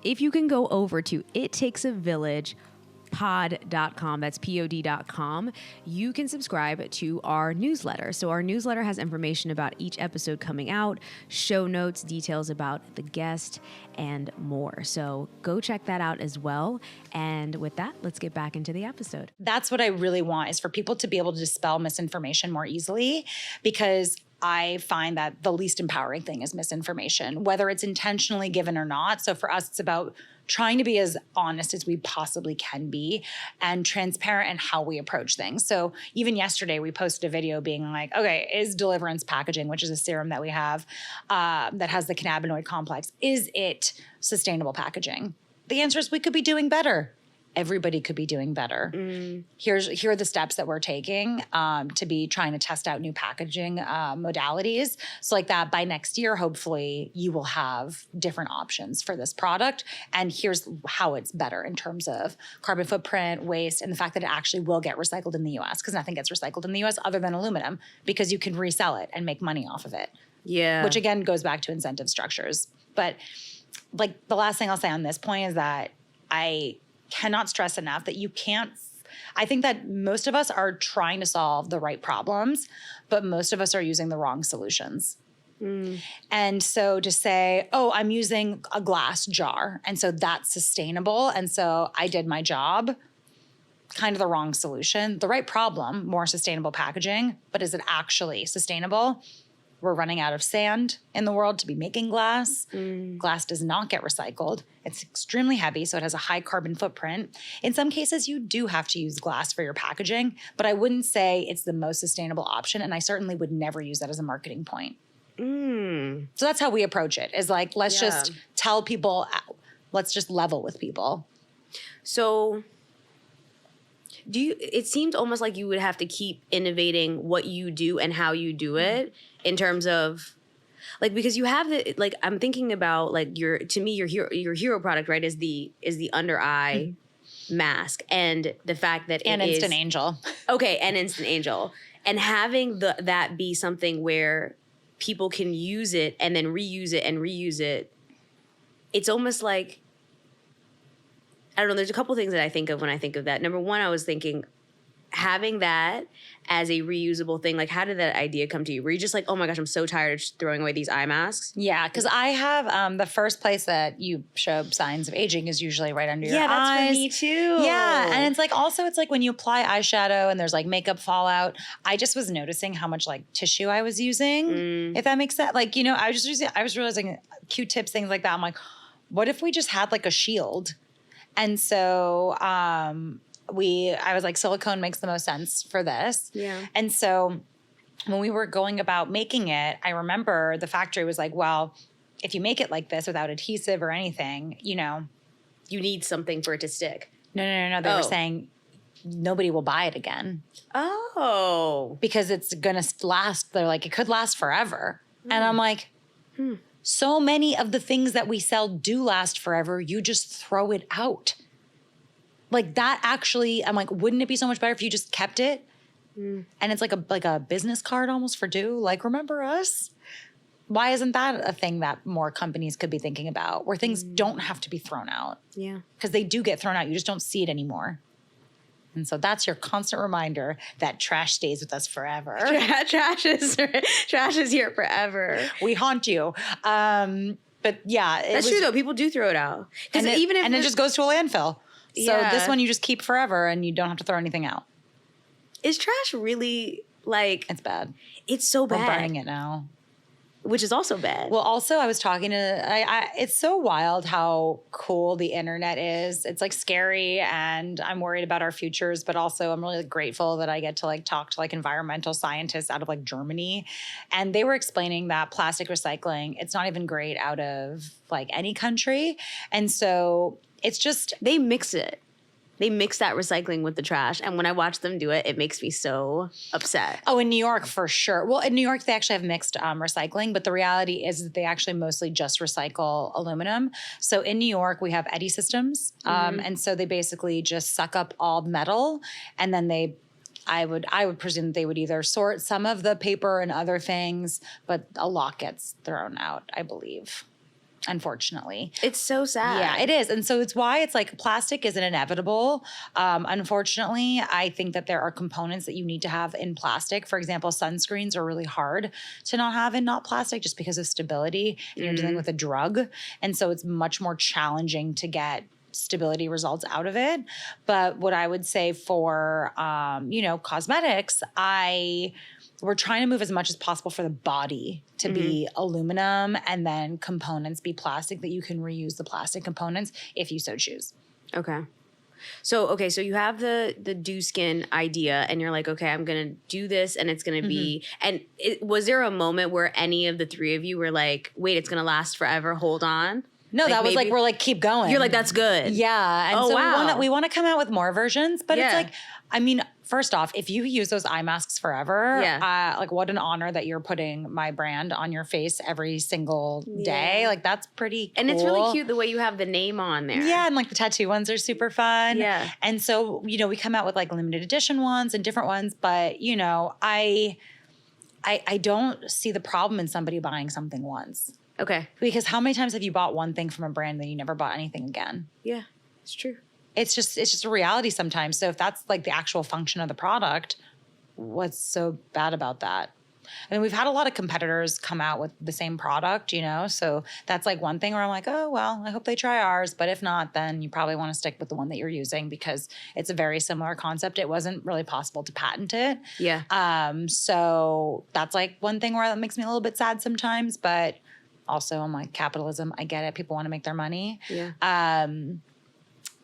if you can go over to ittakesavillagepod.com, that's pod.com, you can subscribe to our newsletter. So our newsletter has information about each episode coming out, show notes, details about the guest, and more. So go check that out as well. And with that, let's get back into the episode. That's what I really want, is for people to be able to dispel misinformation more easily, because I find that the least empowering thing is misinformation, whether it's intentionally given or not. So for us, it's about trying to be as honest as we possibly can be and transparent in how we approach things. So even yesterday, we posted a video being like, okay, is Deliverance packaging, which is a serum that we have that has the cannabinoid complex, is it sustainable packaging? The answer is we could be doing better. Everybody could be doing better. Here are the steps that we're taking to be trying to test out new packaging modalities. So like that, by next year, hopefully you will have different options for this product. And here's how it's better in terms of carbon footprint, waste, and the fact that it actually will get recycled in the US, because nothing gets recycled in the US other than aluminum, because you can resell it and make money off of it. Yeah. Which again goes back to incentive structures. But like the last thing I'll say on this point is that I cannot stress enough that I think that most of us are trying to solve the right problems, but most of us are using the wrong solutions. And so to say, oh, I'm using a glass jar, and so that's sustainable, and so I did my job, kind of the wrong solution. The right problem, more sustainable packaging, but is it actually sustainable? We're running out of sand in the world to be making glass. Glass does not get recycled. It's extremely heavy, so it has a high carbon footprint. In some cases, you do have to use glass for your packaging, but I wouldn't say it's the most sustainable option, and I certainly would never use that as a marketing point. So that's how we approach it, is like, let's just tell people, let's just level with people. So it seems almost like you would have to keep innovating what you do and how you do it in terms of, like, because you have the, like, I'm thinking about like your hero product, right, is the under eye mask, and the fact that and Instant Angel. Okay, and Instant Angel. And having that be something where people can use it and then reuse it and reuse it. It's almost like, I don't know, there's a couple things that I think of when I think of that. Number one, I was thinking, having that as a reusable thing, like, how did that idea come to you? Were you just like, oh my gosh, I'm so tired of just throwing away these eye masks? Yeah, because I have the first place that you show signs of aging is usually right under your eyes. Yeah, that's for me too. Yeah, and it's like, also it's like when you apply eyeshadow and there's like makeup fallout, I just was noticing how much like tissue I was using, if that makes sense. Like, you know, I was realizing Q-tips, things like that. I'm like, what if we just had like a shield? And so I was like, silicone makes the most sense for this. Yeah. And so when we were going about making it, I remember the factory was like, well, if you make it like this without adhesive or anything, you know. You need something for it to stick. No. They were saying nobody will buy it again. Oh. Because it's going to last. They're like, it could last forever. And I'm like, so many of the things that we sell do last forever. You just throw it out. Like that actually, I'm like, wouldn't it be so much better if you just kept it? And it's like a business card almost for Dieux. Like, remember us? Why isn't that a thing that more companies could be thinking about, where things don't have to be thrown out? Yeah. Because they do get thrown out. You just don't see it anymore. And so that's your constant reminder that trash stays with us forever. Trash is here forever. We haunt you. But yeah. That's true though. People do throw it out. And it just goes to a landfill. So Yeah. this one you just keep forever and you don't have to throw anything out. Is trash really like... It's bad. It's so bad. We're burning it now. Which is also bad. Well, also I was talking to, it's so wild how cool the internet is. It's like scary and I'm worried about our futures, but also I'm really grateful that I get to like talk to like environmental scientists out of like Germany. And they were explaining that plastic recycling, it's not even great out of like any country. And so it's just, they mix it. They mix that recycling with the trash. And when I watch them do it, it makes me so upset. Oh, in New York, for sure. Well, in New York, they actually have mixed recycling, but the reality is that they actually mostly just recycle aluminum. So in New York, we have eddy systems. And so they basically just suck up all metal and then I would presume that they would either sort some of the paper and other things, but a lot gets thrown out, I believe. Unfortunately. It's so sad. Yeah, it is. And so it's why it's like plastic isn't inevitable. Unfortunately, I think that there are components that you need to have in plastic. For example, sunscreens are really hard to not have in not plastic just because of stability. And you're dealing with a drug. And so it's much more challenging to get stability results out of it. But what I would say for, cosmetics, we're trying to move as much as possible for the body to be aluminum and then components be plastic, that you can reuse the plastic components if you so choose. Okay. So you have the Dieux Skin idea and you're like, okay, I'm going to do this and it's going to be, and was there a moment where any of the three of you were like, wait, it's going to last forever, hold on? No, that was like, we're like, keep going. You're like, that's good. Yeah. And wow. we want to come out with more versions, but it's like, I mean, first off, if you use those eye masks forever, like what an honor that you're putting my brand on your face every single day. Like that's pretty cool. And it's really cute the way you have the name on there. Yeah. And like the tattoo ones are super fun. Yeah. And so, we come out with like limited edition ones and different ones, but I don't see the problem in somebody buying something once. Okay. Because how many times have you bought one thing from a brand and then you never bought anything again? Yeah, it's true. It's just a reality sometimes. So if that's like the actual function of the product, what's so bad about that? I mean, we've had a lot of competitors come out with the same product, so that's like one thing where I'm like, oh, well, I hope they try ours. But if not, then you probably want to stick with the one that you're using because it's a very similar concept. It wasn't really possible to patent it. Yeah. So that's like one thing where that makes me a little bit sad sometimes, but also I'm like, capitalism, I get it. People want to make their money. Yeah.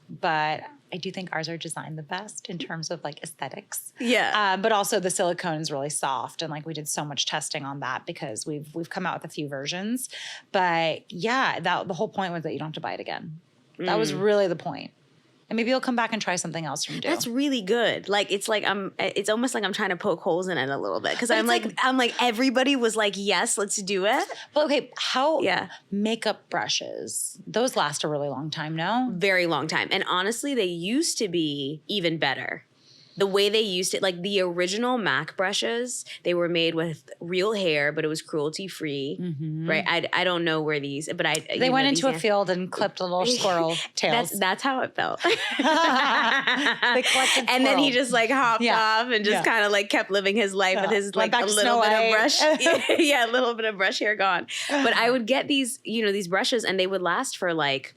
But I do think ours are designed the best in terms of like aesthetics. Yeah. But also the silicone is really soft. And like we did so much testing on that because we've come out with a few versions. But yeah, the whole point was that you don't have to buy it again. That was really the point. And maybe you'll come back and try something else from Dieux. That's really good. Like it's almost like I'm trying to poke holes in it a little bit because I'm like everybody was like, yes, let's do it. But okay, makeup brushes, those last a really long time, no? Very long time. And honestly, they used to be even better. The way they used it, like the original MAC brushes, they were made with real hair, but it was cruelty-free, right? I don't know where these, but they went into a field and clipped little squirrel tails. That's how it felt. They collected and then he just like hopped off and just kind of like kept living his life with his like a little bit of brush, a little bit of brush hair gone. But I would get these, these brushes, and they would last for like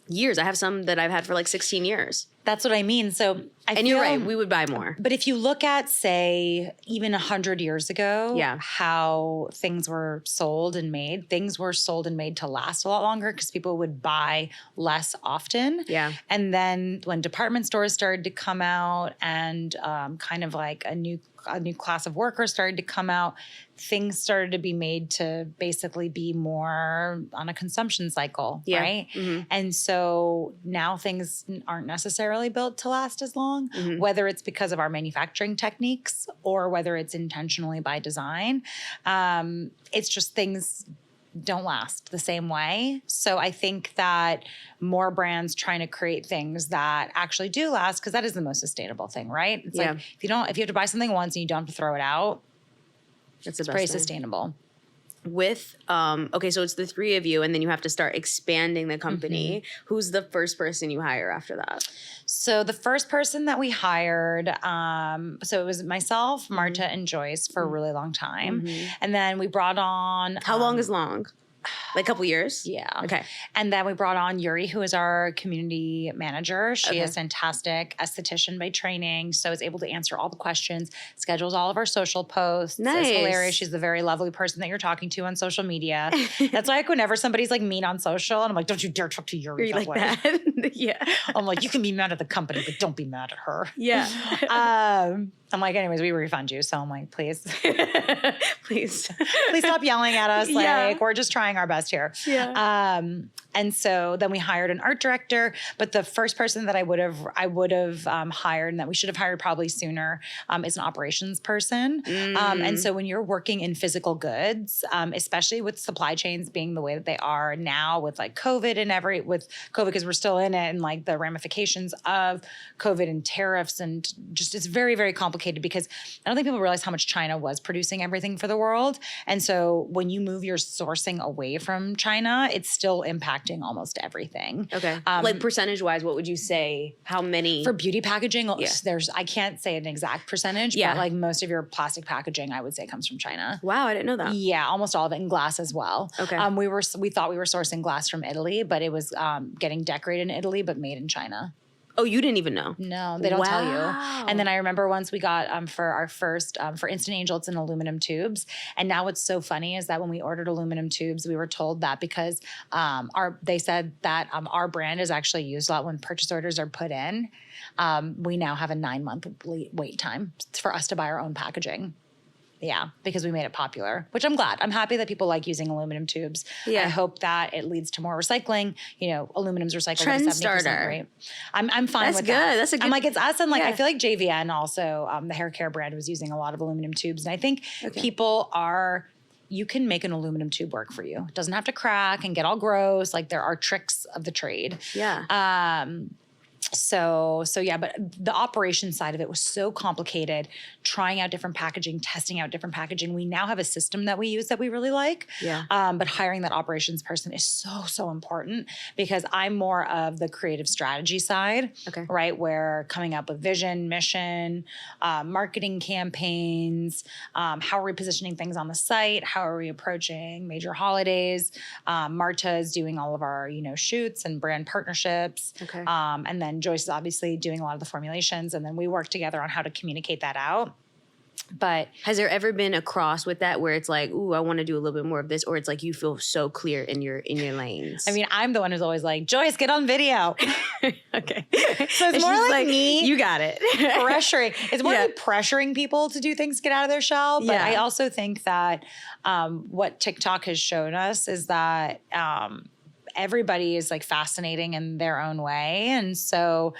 years. I have some that I've had for like 16 years. That's what I mean. So you're right. We would buy more. But if you look at, say, even 100 years ago, how things were sold and made, things were sold and made to last a lot longer because people would buy less often. Yeah. And then when department stores started to come out and kind of like a new class of workers started to come out, things started to be made to basically be more on a consumption cycle, right? Mm-hmm. And so now things aren't necessarily built to last as long. long, whether it's because of our manufacturing techniques or whether it's intentionally by design. It's just things don't last the same way. So I think that more brands trying to create things that actually do last, because that is the most sustainable thing, right? It's like if you have to buy something once and you don't have to throw it out, it's pretty sustainable. With okay, so it's the three of you, and then you have to start expanding the company. Who's the first person you hire after that? So the first person that we hired, so it was myself, Marta, and Joyce for a really long time, and then we brought on. How long is long? Like a couple years? Yeah. Okay. And then we brought on Yuri, who is our community manager. She is fantastic, esthetician by training, so is able to answer all the questions, schedules all of our social posts. Nice. It's hilarious. She's the very lovely person that you're talking to on social media. That's like whenever somebody's like mean on social, and I'm like, don't you dare talk to Yuri that way. That? Yeah. I'm like, you can be mad at the company, but don't be mad at her. Yeah. I'm like, anyways, we refund you. So I'm like, please Please stop yelling at us. Like, Yeah. we're just trying our best here. Yeah. And so then we hired an art director, but the first person that I would have hired, and that we should have hired probably sooner, is an operations person. And so when you're working in physical goods, especially with supply chains being the way that they are now, with like COVID and with COVID, because we're still in it, and like the ramifications of COVID and tariffs, and just it's very, very complicated, because I don't think people realize how much China was producing everything for the world. And so when you move your sourcing away from China, it's still impacting almost everything. Okay. Like percentage wise, what would you say? How many? For beauty packaging, I can't say an exact percentage, but like most of your plastic packaging, I would say, comes from China. Wow, I didn't know that. Yeah, almost all of it, in glass as well. Okay. We thought we were sourcing glass from Italy, but it was getting decorated in Italy, but made in China. Oh, you didn't even know? No, they don't tell you. Wow. And then I remember once we got for our first, for Instant Angel, it's in aluminum tubes. And now what's so funny is that when we ordered aluminum tubes, we were told that because they said that our brand is actually used a lot when purchase orders are put in. We now have a 9-month wait time for us to buy our own packaging. Yeah, because we made it popular, which I'm glad. I'm happy that people like using aluminum tubes. Yeah. I hope that it leads to more recycling. You know, aluminum's recycled at a 70% Trend rate. I'm fine That's with that. good. That's a good. I'm like, it's us, and like Yeah. I feel like JVN also, the hair care brand, was using a lot of aluminum tubes, and I think you can make an aluminum tube work for you. It doesn't have to crack and get all gross. Like, there are tricks of the trade. Yeah. So yeah, but the operation side of it was so complicated, trying out different packaging, testing out different packaging. We now have a system that we use that we really like. Yeah. But hiring that operations person is so important, because I'm more of the creative strategy side, Okay. right? Where coming up with vision, mission, marketing campaigns, how are we positioning things on the site? How are we approaching major holidays? Marta is doing all of our, shoots and brand partnerships. Okay. And then Joyce is obviously doing a lot of the formulations, and then we work together on how to communicate that out. But has there ever been a cross with that where it's like, ooh, I want to do a little bit more of this, or it's like you feel so clear in your lanes? I mean, I'm the one who's always like, Joyce, get on video. Okay. So it's more like me. You got it. Pressuring. It's more like pressuring people to do things, get out of their shell. But Yeah. I also think that what TikTok has shown us is that everybody is like fascinating in their own way. And so,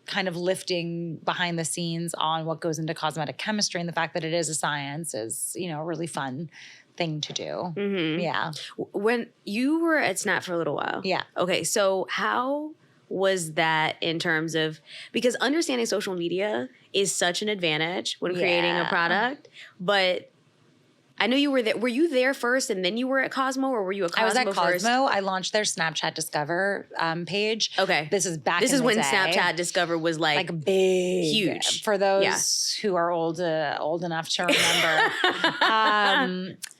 kind of lifting behind the scenes on what goes into cosmetic chemistry and the fact that it is a science is, a really fun thing to do. Mm-hmm. Yeah. When you were at Snap for a little while. Yeah. Okay. So how was that in terms of, because understanding social media is such an advantage when creating a product, but I know you were there. Were you there first and then you were at Cosmo, or were you at Cosmo first? I was at Cosmo. I launched their Snapchat Discover page. Okay. This is back This in is the when day. Snapchat Discover was like big. huge. For those who are old enough to remember.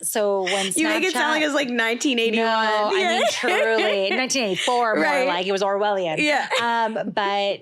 So when Snapchat... You make it sound like it was like 1981. No, I mean truly. 1984, more Right. like it was Orwellian. Yeah. But,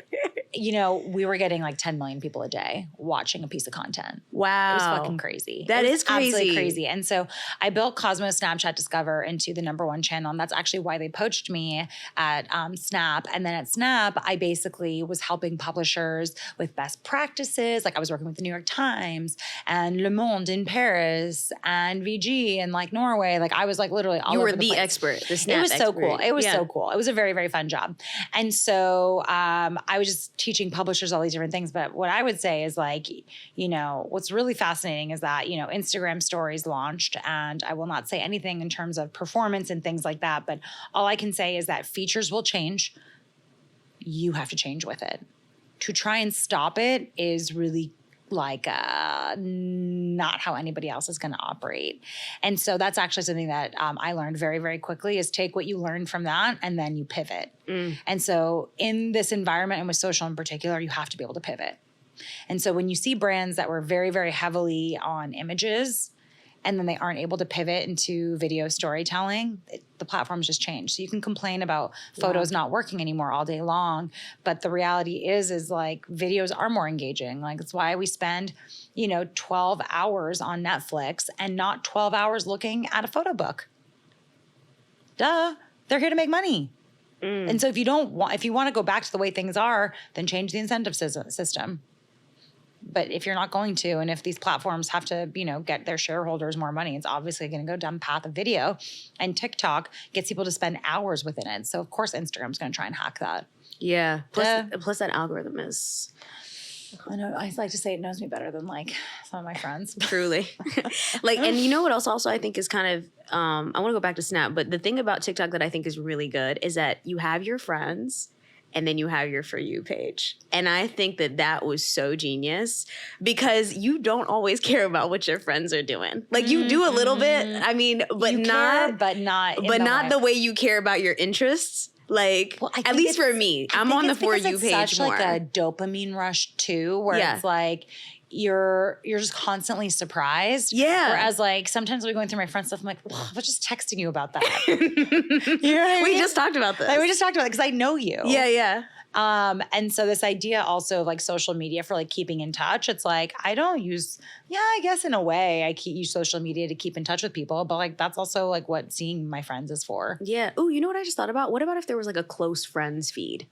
we were getting like 10 million people a day watching a piece of content. Wow. It was fucking crazy. That It is was crazy. Absolutely crazy. And so I built Cosmo Snapchat Discover into the #1 channel. And that's actually why they poached me at Snap. And then at Snap, I basically was helping publishers with best practices. Like I was working with the New York Times and Le Monde in Paris and VG in like Norway. Like I was like literally all You over were the the place. expert, the Snap It was so expert. cool. It was Yeah. so cool. It was a very, very fun job. And so I was just teaching publishers all these different things. But what I would say is like, you know, what's really fascinating is that, you know, Instagram stories launched, and I will not say anything in terms of performance and things like that. But all I can say is that features will change. You have to change with it. To try and stop it is really like not how anybody else is going to operate. And so that's actually something that I learned very, very quickly is take what you learned from that and then you pivot. And so in this environment and with social in particular, you have to be able to pivot. And so when you see brands that were very, very heavily on images and then they aren't able to pivot into video storytelling, the platforms just change. So you can complain about photos not working anymore all day long, but the reality is like videos are more engaging. Like that's why we spend, you know, 12 hours on Netflix and not 12 hours looking at a photo book. Duh, they're here to make money. And so if you want to go back to the way things are, then change the incentive system. But if you're not going to, and if these platforms have to, you know, get their shareholders more money, it's obviously going to go down the path of video. And TikTok gets people to spend hours within it. So of course Instagram's going to try and hack that. Yeah. Plus that algorithm is... I know. I like to say it knows me better than like some of my friends. Truly. Like, and you know what else also I think is kind of, I want to go back to Snap, but the thing about TikTok that I think is really good is that you have your friends and then you have your For You page. And I think that was so genius because you don't always care about what your friends are doing. Like you do a little bit, I mean, but not the way you care about your interests. Like, at least for me, I'm on the For You page such more. Like a dopamine rush too, where it's like you're just constantly surprised. Yeah. Whereas like sometimes we're going through my friend stuff, I'm like, I was just texting you about that. You know what I mean? We just talked about this. Like, we just talked about it because I know you. Yeah, yeah. And so this idea also of like social media for like keeping in touch, it's like, I don't use, I guess in a way I use social media to keep in touch with people, but like, that's also like what seeing my friends is for. Yeah. Oh, you know what I just thought about? What about if there was like a close friends feed?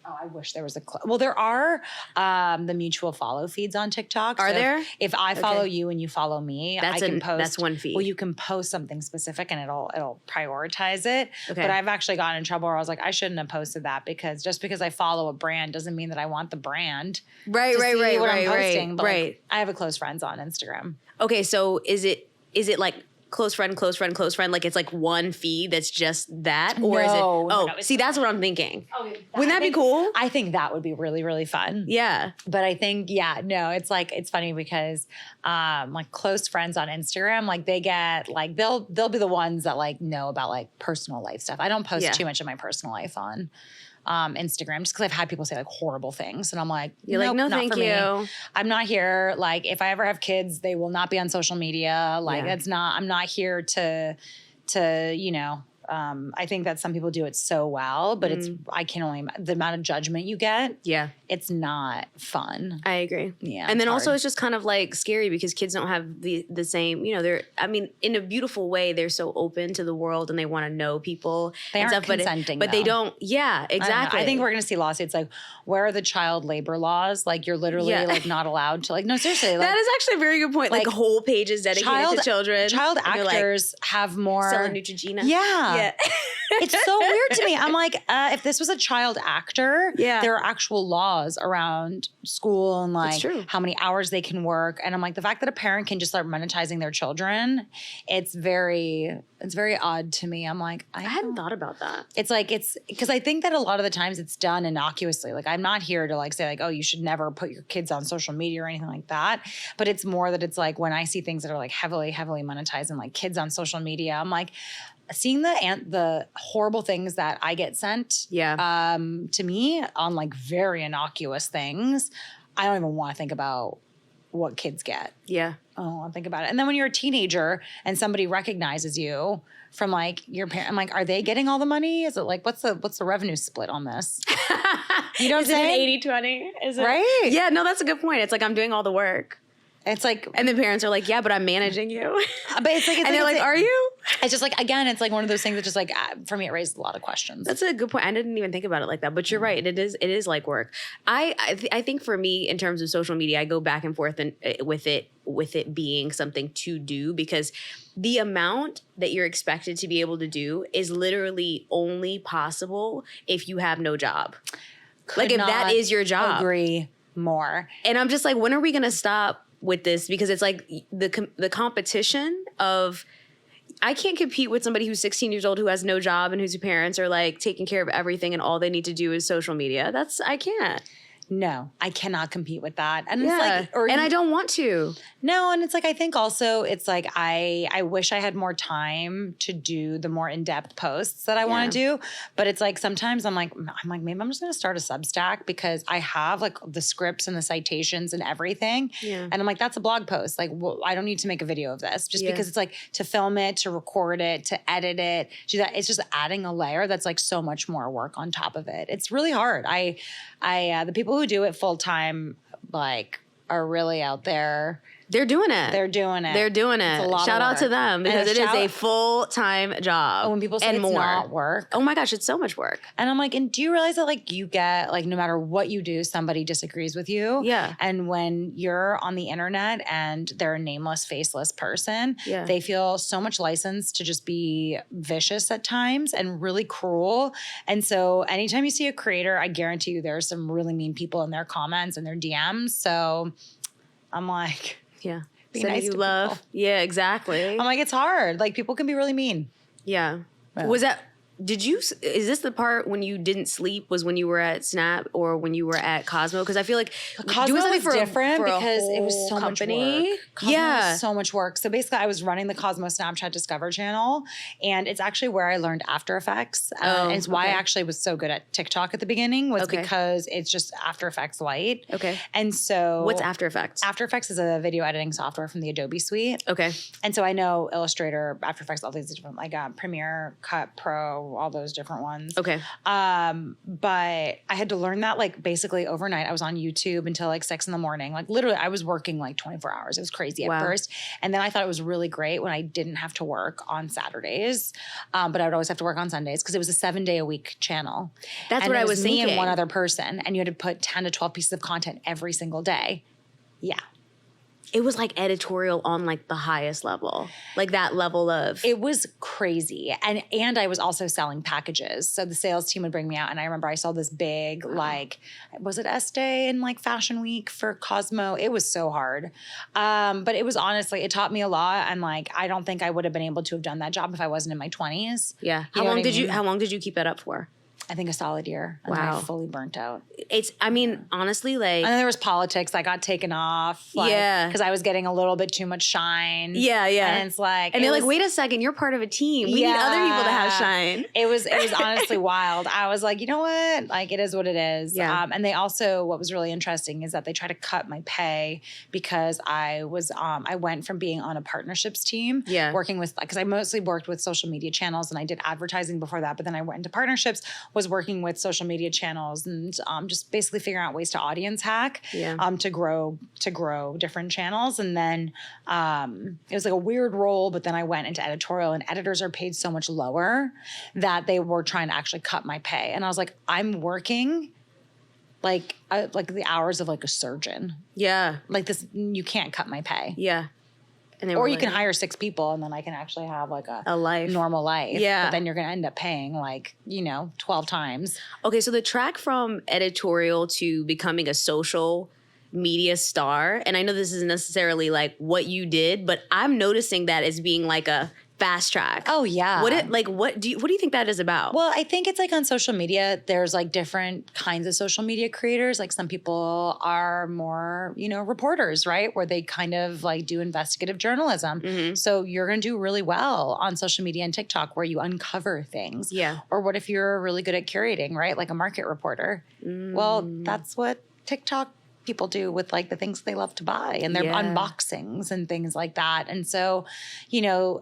Oh, I wish there was well, there are the mutual follow feeds on TikTok. Are there? If I follow you and you follow me, I can post. That's one feed. Well, you can post something specific and it'll prioritize it. Okay. But I've actually gotten in trouble where I was like, I shouldn't have posted that because just because I follow a brand doesn't mean that I want the brand. Right. I'm posting. But like, I have a close friends on Instagram. Okay, so is it like close friend? Like it's like one feed that's just that? Or is it? Oh, see, that's what I'm thinking. Wouldn't that be cool? I think that would be really, really fun. Yeah. But I think, it's like, it's funny because like close friends on Instagram, like they get like, they'll be the ones that like know about like personal life stuff. I don't post too much of my personal life on Instagram just because I've had people say like horrible things. And I'm like, you're like, no, thank you. I'm not here. Like if I ever have kids, they will not be on social media. Like I'm not here to, you know, I think that some people do it so well, but the amount of judgment you get. Yeah. It's not fun. I agree. Yeah. And then also it's just kind of like scary because kids don't have the same, you know, in a beautiful way, they're so open to the world and they want to know people. They aren't consenting, but they don't. Yeah, exactly. I think we're going to see lawsuits like, where are the child labor laws? Like you're literally like not allowed to no, seriously. Like, that is actually a very good point. Like whole pages dedicated to children. Child actors have more. Selling Neutrogena. Yeah. It's so weird to me. I'm like, if this was a child actor, there are actual laws around school and like how many hours they can work. And I'm like, the fact that a parent can just start monetizing their children, it's very odd to me. I'm like, I hadn't thought about that. It's like, it's because I think that a lot of the times it's done innocuously. Like I'm not here to like say like, oh, you should never put your kids on social media or anything like that. But it's more that it's like when I see things that are like heavily monetizing like kids on social media, I'm like, seeing the horrible things that I get sent to me on like very innocuous things, I don't even want to think about what kids get. Yeah. I don't want to think about it. And then when you're a teenager and somebody recognizes you from like your parent, I'm like, are they getting all the money? Is it like, what's the revenue split on this? You know what I'm saying? Is it an 80-20? Is it? Right? Yeah, no, that's a good point. It's like, I'm doing all the work. It's like, and the parents are like, yeah, but I'm managing you. But it's like, and they're like, are you? It's just like, again, it's like one of those things that just like, for me, it raised a lot of questions. That's a good point. I didn't even think about it like that, but you're right. It is like work. I think for me, in terms of social media, I go back and forth with it being something to do because the amount that you're expected to be able to do is literally only possible if you have no job. Like if that is your job. Agree more. And I'm just like, when are we going to stop with this? Because it's like the competition of, I can't compete with somebody who's 16 years old who has no job and whose parents are like taking care of everything and all they need to do is social media. I can't. No, I cannot compete with that. And Yeah. it's like, and I don't want to. No, and it's like I think also it's like I wish I had more time to do the more in-depth posts that I want to do. But it's like sometimes I'm like maybe I'm just gonna start a Substack because I have like the scripts and the citations and everything. Yeah. And I'm like, that's a blog post. Like, well, I don't need to make a video of this just because it's like to film it, to record it, to edit it, do that. It's just adding a layer that's like so much more work on top of it. It's really hard. The people who do it full time like are really out there. They're doing it. They're doing it. They're doing it. Shout out to them because it is a full-time job. When people say it's not work. Oh my gosh, it's so much work. And I'm like, and do you realize that like you get like no matter what you do, somebody disagrees with you? Yeah. And when you're on the internet and they're a nameless, faceless person, they feel so much license to just be vicious at times and really cruel. And so anytime you see a creator, I guarantee you there are some really mean people in their comments and their DMs. So I'm like... Yeah. Be nice you to love. people. Yeah, exactly. I'm like, it's hard. Like people can be really mean. Yeah. Is this the part when you didn't sleep was when you were at Snap or when you were at Cosmo? Because I feel like Cosmo was different because it was so much work. Cosmo was so much work. So basically I was running the Cosmo Snapchat Discover channel and it's actually where I learned After Effects. And it's why I actually was so good at TikTok at the beginning was because it's just After Effects Lite. Okay. And so... What's After Effects? After Effects is a video editing software from the Adobe suite. Okay. And so I know Illustrator, After Effects, all these different like Premiere, Cut Pro, all those different ones. Okay. But I had to learn that like basically overnight. I was on YouTube until like 6 a.m. Like literally I was working like 24 hours. It was crazy at first. And then I thought it was really great when I didn't have to work on Saturdays. But I would always have to work on Sundays because it was a 7-day-a-week channel. That's what I was thinking. Me and one other person. And you had to put 10 to 12 pieces of content every single day. Yeah. It was like editorial on like the highest level, like that level of. It was crazy. And I was also selling packages. So the sales team would bring me out. And I remember I saw this big, like, was it Estee in like Fashion Week for Cosmo? It was so hard. But it was honestly, it taught me a lot. And like, I don't think I would have been able to have done that job if I wasn't in my 20s. Yeah. How long did you keep that up for? I think a solid year. And wow. I fully burnt out. Honestly, like. And then there was politics. I got taken off. Like, yeah. Because I was getting a little bit too much shine. Yeah, yeah. And it's like. And they're like, wait a second, you're part of a team. We need other people to have shine. It was honestly wild. I was like, you know what? Like, it is what it is. Yeah. And they also, what was really interesting is that they try to cut my pay because I went from being on a partnerships team. Yeah. Working with, because I mostly worked with social media channels and I did advertising before that. But then I went into partnerships, was working with social media channels and just basically figuring out ways to audience hack to grow different channels. And then it was like a weird role, but then I went into editorial and editors are paid so much lower that they were trying to actually cut my pay. And I was like, I'm working like the hours of like a surgeon. Yeah. Like this, you can't cut my pay. Yeah. And or you can hire 6 people and then I can actually have like a life, normal life. Yeah. But then you're going to end up paying like, 12 times. Okay. So the track from editorial to becoming a social media star, and I know this isn't necessarily like what you did, but I'm noticing that as being like a fast track. Oh yeah. What do you think that is about? Well, I think it's like on social media, there's like different kinds of social media creators. Like some people are more, reporters, right? Where they kind of like do investigative journalism. Mm-hmm. So you're going to do really well on social media and TikTok where you uncover things. Yeah. Or what if you're really good at curating, right? Like a market reporter. Well, that's what TikTok people do with like the things they love to buy and their unboxings and things like that. And so,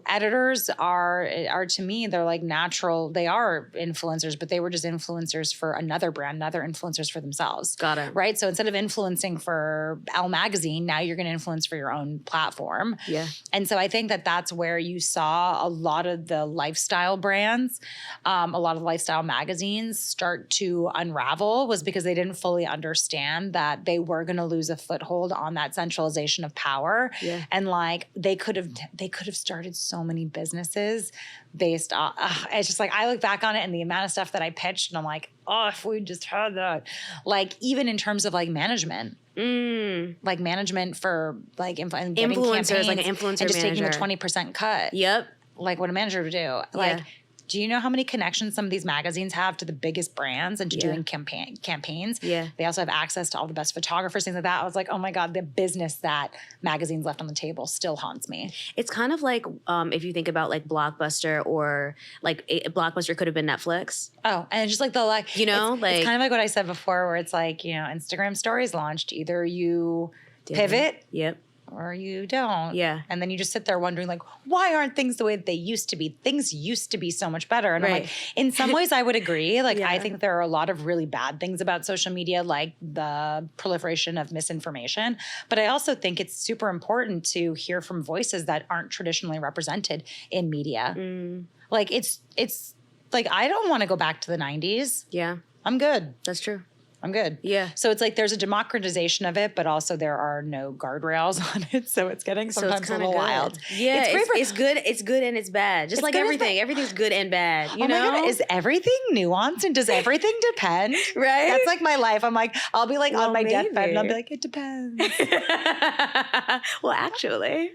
editors are to me, they're like natural. They are influencers, but they were just influencers for another brand, other influencers for themselves. Got it. Right. So instead of influencing for Elle magazine, now you're going to influence for your own platform. Yeah. And so I think that that's where you saw a lot of the lifestyle brands, a lot of lifestyle magazines start to unravel was because they didn't fully understand that they were are going to lose a foothold on that centralization of power. Yeah. And like they could have started so many businesses based on it's just like I look back on it and the amount of stuff that I pitched and I'm like, oh, if we just had that. Like even in terms of like management. Like management for like influencers, like an influencer and just manager. taking a 20% cut. Yep. Like what a manager would do. Like, do you know how many connections some of these magazines have to the biggest brands and to doing campaigns? Yeah. They also have access to all the best photographers, things like that. I was like, oh my God, the business that magazines left on the table still haunts me. It's kind of like if you think about like Blockbuster or like Blockbuster could have been Netflix. Oh, and it's just like you know, it's kind of like what I said before where it's like, you know, Instagram stories launched. Either you pivot. Yep. Or you don't. Yeah. And then you just sit there wondering like, why aren't things the way that they used to be? Things used to be so much better. And I'm like, in some ways I would agree. Like I think there are a lot of really bad things about social media, like the proliferation of misinformation. But I also think it's super important to hear from voices that aren't traditionally represented in media. Like it's like, I don't want to go back to the 90s. Yeah. I'm good. That's true. I'm good. Yeah. So it's like there's a democratization of it, but also there are no guardrails on it. So it's getting sometimes a little wild. Yeah, it's good. It's good and it's bad. Just like everything. Everything's good and bad. You know? My God, is everything nuanced and does everything depend? Right? That's like my life. I'm like, I'll be like on my deathbed and I'll be like, it depends. Well, actually.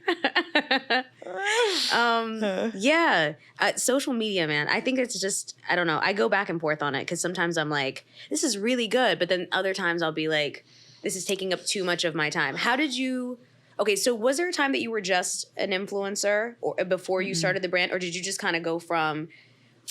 Yeah. Social media, man. I think it's just, I don't know. I go back and forth on it because sometimes I'm like, this is really good. But then other times I'll be like, this is taking up too much of my time. How did you, okay, so was there a time that you were just an influencer or before you started the brand? Or did you just kind of go from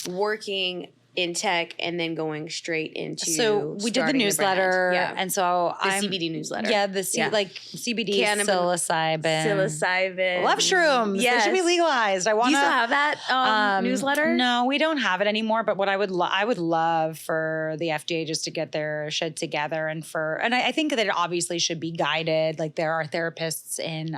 working in tech and then going straight into so we did the newsletter and so the CBD newsletter. Yeah, like CBD, psilocybin. Love shrooms. Yes. They should be legalized. I want to. Do you still have that newsletter? No, we don't have it anymore. But what I would love for the FDA just to get their shit together and I think that it obviously should be guided. Like there are therapists in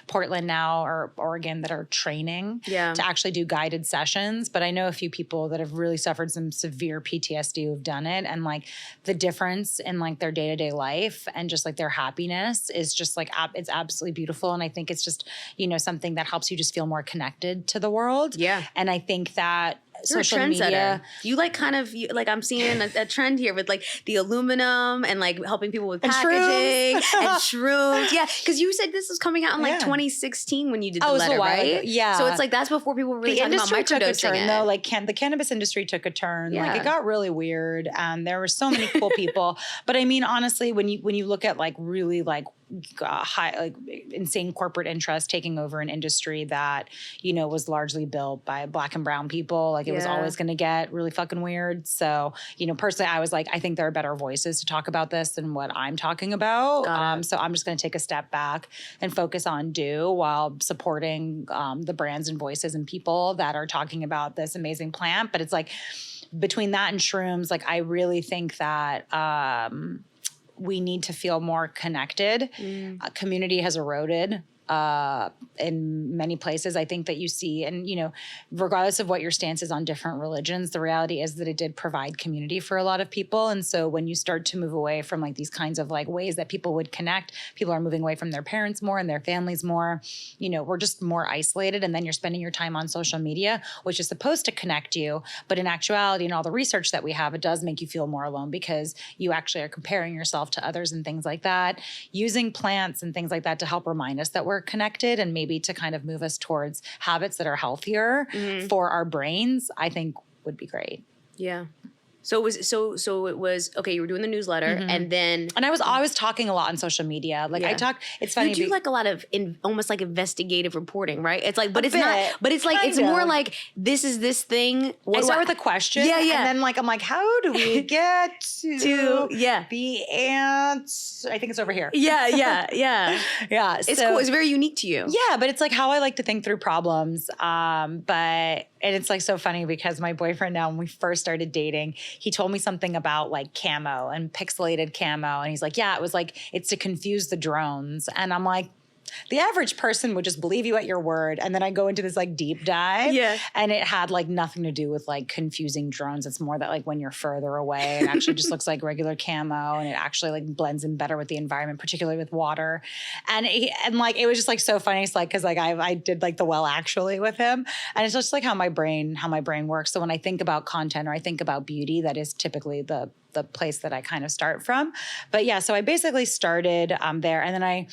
Portland now or Oregon that are training to actually do guided sessions. But I know a few people that have really suffered some severe PTSD who've done it, and like the difference in like their day-to-day life and just like their happiness is just like it's absolutely beautiful. And I think it's just, you know, something that helps you just feel more connected to the world. Yeah. And I think that social media. You like kind of like I'm seeing a trend here with like the aluminum and like helping people with packaging and shrooms. Yeah, because you said this was coming out in like 2016 when you did the letter, right? Yeah. So it's like that's before people were really talking about microdosing. Took a turn, though. Like the cannabis industry took a turn. Yeah. Like it got really weird. There were so many cool people. But I mean, honestly, when you look at like really like high, like insane corporate interest taking over an industry that, you know, was largely built by Black and brown people, like it was always going to get really fucking weird. So, you know, personally, I was like, I think there are better voices to talk about this than what I'm talking about. So I'm just going to take a step back and focus on Dieux while supporting the brands and voices and people that are talking about this amazing plant. But it's like between that and shrooms, like I really think that we need to feel more connected. Community has eroded in many places. I think that you see, and you know, regardless of what your stance is on different religions, the reality is that it did provide community for a lot of people. And so when you start to move away from like these kinds of like ways that people would connect, people are moving away from their parents more and their families more. You know, we're just more isolated. And then you're spending your time on social media, which is supposed to connect you. But in actuality, and all the research that we have, it does make you feel more alone because you actually are comparing yourself to others and things like that. Using plants and things like that to help remind us that we're connected and maybe to kind of move us towards habits that are healthier for our brains, I think would be great. Yeah. So it was okay. You were doing the newsletter, and I was always talking a lot on social media. Like I talk. It's funny. You do like a lot of almost like investigative reporting, right? It's like, but it's not. But it's like it's more like this is this thing. I start with a question, and then like I'm like, how do we get to the ants? I think it's over here. Yeah. It's cool. It's very unique to you. Yeah, but it's like how I like to think through problems. And it's like so funny because my boyfriend now, when we first started dating, he told me something about like camo and pixelated camo. And he's like, yeah, it was like, it's to confuse the drones. And I'm like, The average person would just believe you at your word. And then I go into this like deep dive. Yeah. And it had like nothing to do with like confusing drones. It's more that like when you're further away, it actually just looks like regular camo, and it actually like blends in better with the environment, particularly with water. And like it was just like so funny. It's like, cause like I did like the well actually with him. And it's just like how my brain works. So when I think about content or I think about beauty, that is typically the place that I kind of start from. But yeah, so I basically started there, and then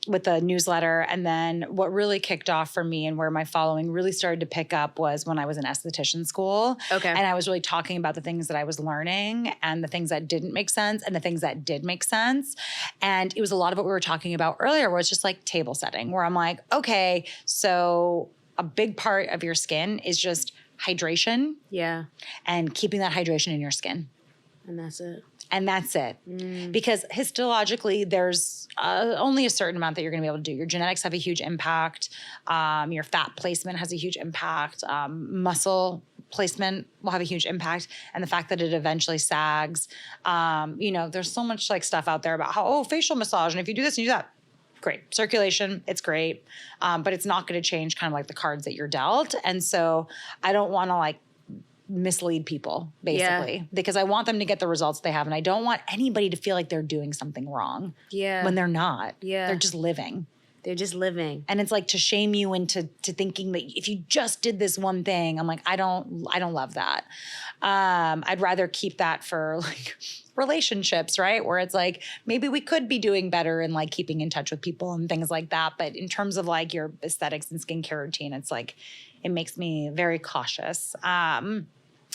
with the newsletter, and then what really kicked off for me and where my following really started to pick up was when I was in esthetician school. Okay. And I was really talking about the things that I was learning and the things that didn't make sense and the things that did make sense. And it was a lot of what we were talking about earlier, where it's just like table setting, where I'm like, okay, so a big part of your skin is just hydration. Yeah. And keeping that hydration in your skin. And that's it. And that's it. Because histologically, there's only a certain amount that you're going to be able to do. Your genetics have a huge impact. Your fat placement has a huge impact. Muscle placement will have a huge impact. And the fact that it eventually sags. There's so much like stuff out there about how, facial massage. And if you do this and you do that, great. Circulation, it's great. But it's not going to change kind of like the cards that you're dealt. And so I don't want to like mislead people, basically, because I want them to get the results they have. And I don't want anybody to feel like they're doing something wrong when they're not. Yeah. They're just living. They're just living. And it's like to shame you into thinking that if you just did this one thing, I'm like, I don't love that. I'd rather keep that for like relationships, right? Where it's like, maybe we could be doing better in like keeping in touch with people and things like that. But in terms of like your aesthetics and skincare routine, it's like, it makes me very cautious.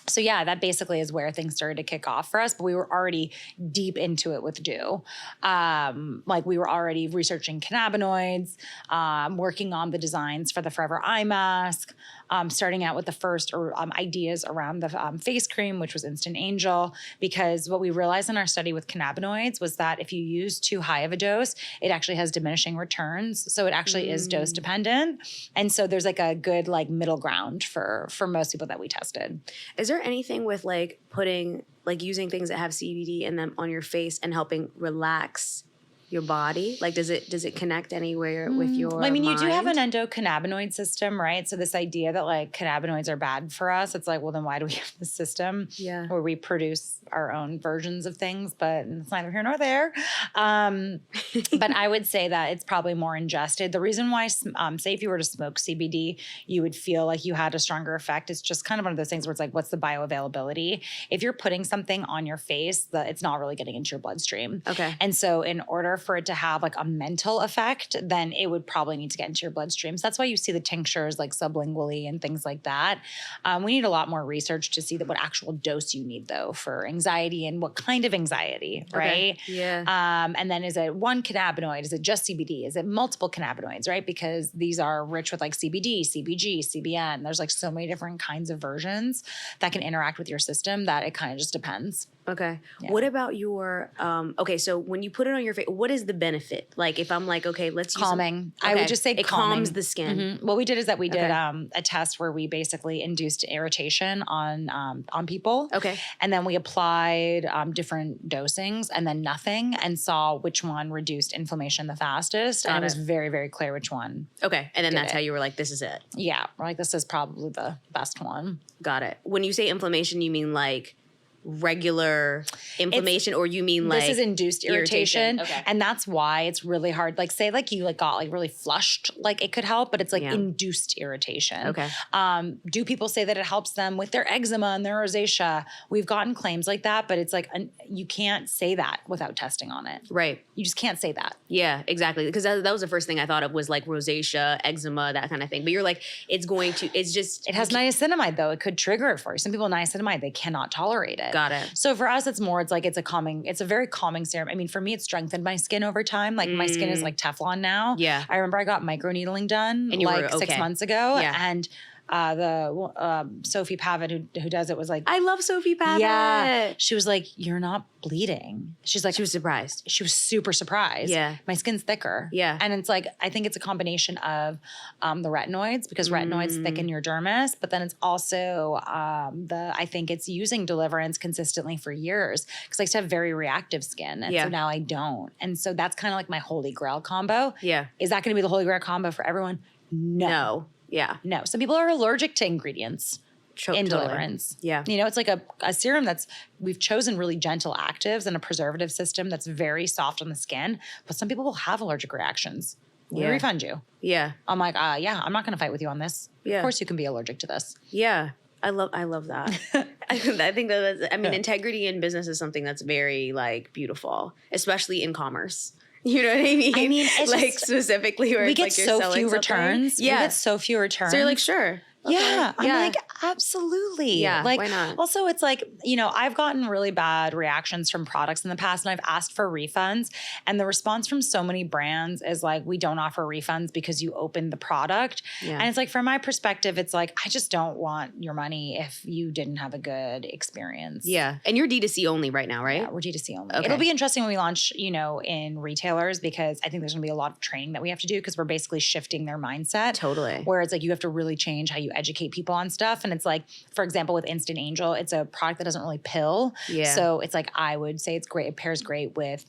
So yeah, that basically is where things started to kick off for us. But we were already deep into it with Dieux. Like we were already researching cannabinoids, working on the designs for the Forever Eye Mask, starting out with the first ideas around the face cream, which was Instant Angel. Because what we realized in our study with cannabinoids was that if you use too high of a dose, it actually has diminishing returns. So it actually is dose dependent. And so there's like a good like middle ground for most people that we tested. Is there anything with like putting, like using things that have CBD in them on your face and helping relax your body? Like, does it connect anywhere with your I mean, you mind? do have an endocannabinoid system, right? So this idea that like cannabinoids are bad for us, it's like, well, then why do we have this system where we produce our own versions of things? But it's neither here nor there. But I would say that it's probably more ingested. The reason why, say if you were to smoke CBD, you would feel like you had a stronger effect. It's just kind of one of those things where it's like, what's the bioavailability? If you're putting something on your face, it's not really getting into your bloodstream. Okay. And so in order for it to have like a mental effect, then it would probably need to get into your bloodstream. So that's why you see the tinctures like sublingually and things like that. We need a lot more research to see what actual dose you need though for anxiety and what kind of anxiety, right? Okay. Yeah. And then is it one cannabinoid? Is it just CBD? Is it multiple cannabinoids, right? Because these are rich with like CBD, CBG, CBN. There's like so many different kinds of versions that can interact with your system that it kind of just depends. Okay. Yeah. What about your, so when you put it on your face, what is the benefit? Like if I'm like, okay, let's use calming. I would just say it calming. calms the skin. Mm-hmm. What we did is that we did a test where we basically induced irritation on people. Okay. And then we applied different dosings and then nothing and saw which one reduced inflammation the fastest. And it was very, very clear which one. Okay. And then that's how you were like, this is it. Yeah. We're like, this is probably the best one. Got it. When you say inflammation, you mean like regular inflammation, or you mean like this is induced irritation. Okay. And that's why it's really hard. Like say like you like got like really flushed, like it could help, but it's like induced irritation. Okay. Do people say that it helps them with their eczema and their rosacea? We've gotten claims like that, but it's like you can't say that without testing on it. Right. You just can't say that. Yeah, exactly. Because that was the first thing I thought of was like rosacea, eczema, that kind of thing. But you're like, it has niacinamide though. It could trigger it for you. Some people niacinamide, they cannot tolerate it. Got it. So for us, it's a very calming serum. I mean, for me, it strengthened my skin over time. Like my skin is like Teflon now. Yeah. I remember I got microneedling done and you like were 6 months ago. Yeah. And Sophie Pavitt who does it was like, I love Sophie Pavitt. yeah, she was like, you're not bleeding. She's like, She was surprised. she was super surprised. Yeah. My skin's thicker. Yeah. And it's like, I think it's a combination of the retinoids, because retinoids thicken your dermis, but then it's also I think it's using Deliverance consistently for years, because I used to have very reactive skin. And so now I don't. And so that's kind of like my holy grail combo. Yeah. Is that going to be the holy grail combo for everyone? No. Yeah. No. Some people are allergic to ingredients in Totally. Deliverance. Yeah. You know, it's like a serum we've chosen really gentle actives and a preservative system that's very soft on the skin, but some people will have allergic reactions. We refund you. Yeah. I'm like, yeah, I'm not going to fight with you on this. Yeah. Of course you can be allergic to this. Yeah. I love that. I think integrity in business is something that's very like beautiful, especially in commerce. You know what I mean? I mean, it's like just, specifically where we it's get like you're so selling few something. returns. Yeah. We get so few returns. So you're like, sure. Okay. Yeah. I'm like, absolutely. Yeah, Like, why not? Also, it's like, you know, I've gotten really bad reactions from products in the past, and I've asked for refunds. And the response from so many brands is like, we don't offer refunds because you opened the product. Yeah. And it's like, from my perspective, it's like, I just don't want your money if you didn't have a good experience. Yeah. And you're D2C only right now, right? Yeah, we're D2C only. Okay. It'll be interesting when we launch, you know, in retailers, because I think there's going to be a lot of training that we have to do, because we're basically shifting their mindset. Totally. Where it's like, you have to really change how you educate people on stuff. And it's like, for example, with Instant Angel, it's a product that doesn't really pill. Yeah. So it's like, I would say it's great. It pairs great with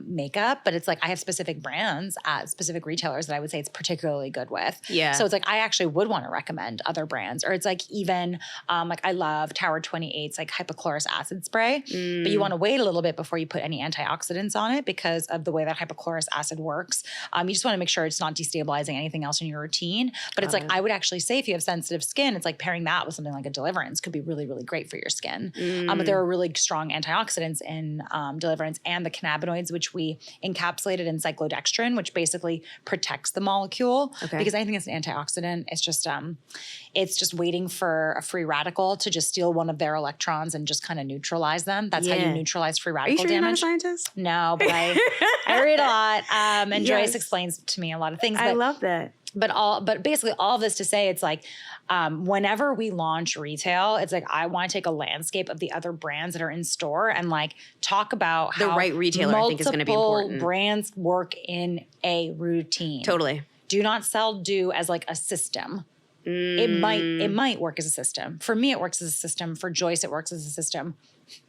makeup, but it's like, I have specific brands at specific retailers that I would say it's particularly good with. Yeah. So it's like, I actually would want to recommend other brands. Or it's like, even like, I love Tower 28's like hypochlorous acid spray, but you want to wait a little bit before you put any antioxidants on it, because of the way that hypochlorous acid works. You just want to make sure it's not destabilizing anything else in your routine. But it's like, I would actually say, if you have sensitive skin, it's like pairing that with something like a Deliverance could be really, really great for your skin. But there are really strong antioxidants in Deliverance, and the cannabinoids, which we encapsulated in cyclodextrin, which basically protects the molecule. Okay. Because I think it's an antioxidant. It's just waiting for a free radical to just steal one of their electrons and just kind of neutralize them. That's how you neutralize free Are radical you sure damage. you're not a scientist? No, but I read a lot. And Yes. Joyce explains to me a lot of things. I love that. But basically all of this to say, it's like, whenever we launch retail, it's like, I want to take a landscape of the other brands that are in store and like talk about The how right retailer, I think, is gonna be important. multiple brands work in a routine. Totally. Do not sell Dieux as like a system. It might work as a system. For me, it works as a system. For Joyce, it works as a system.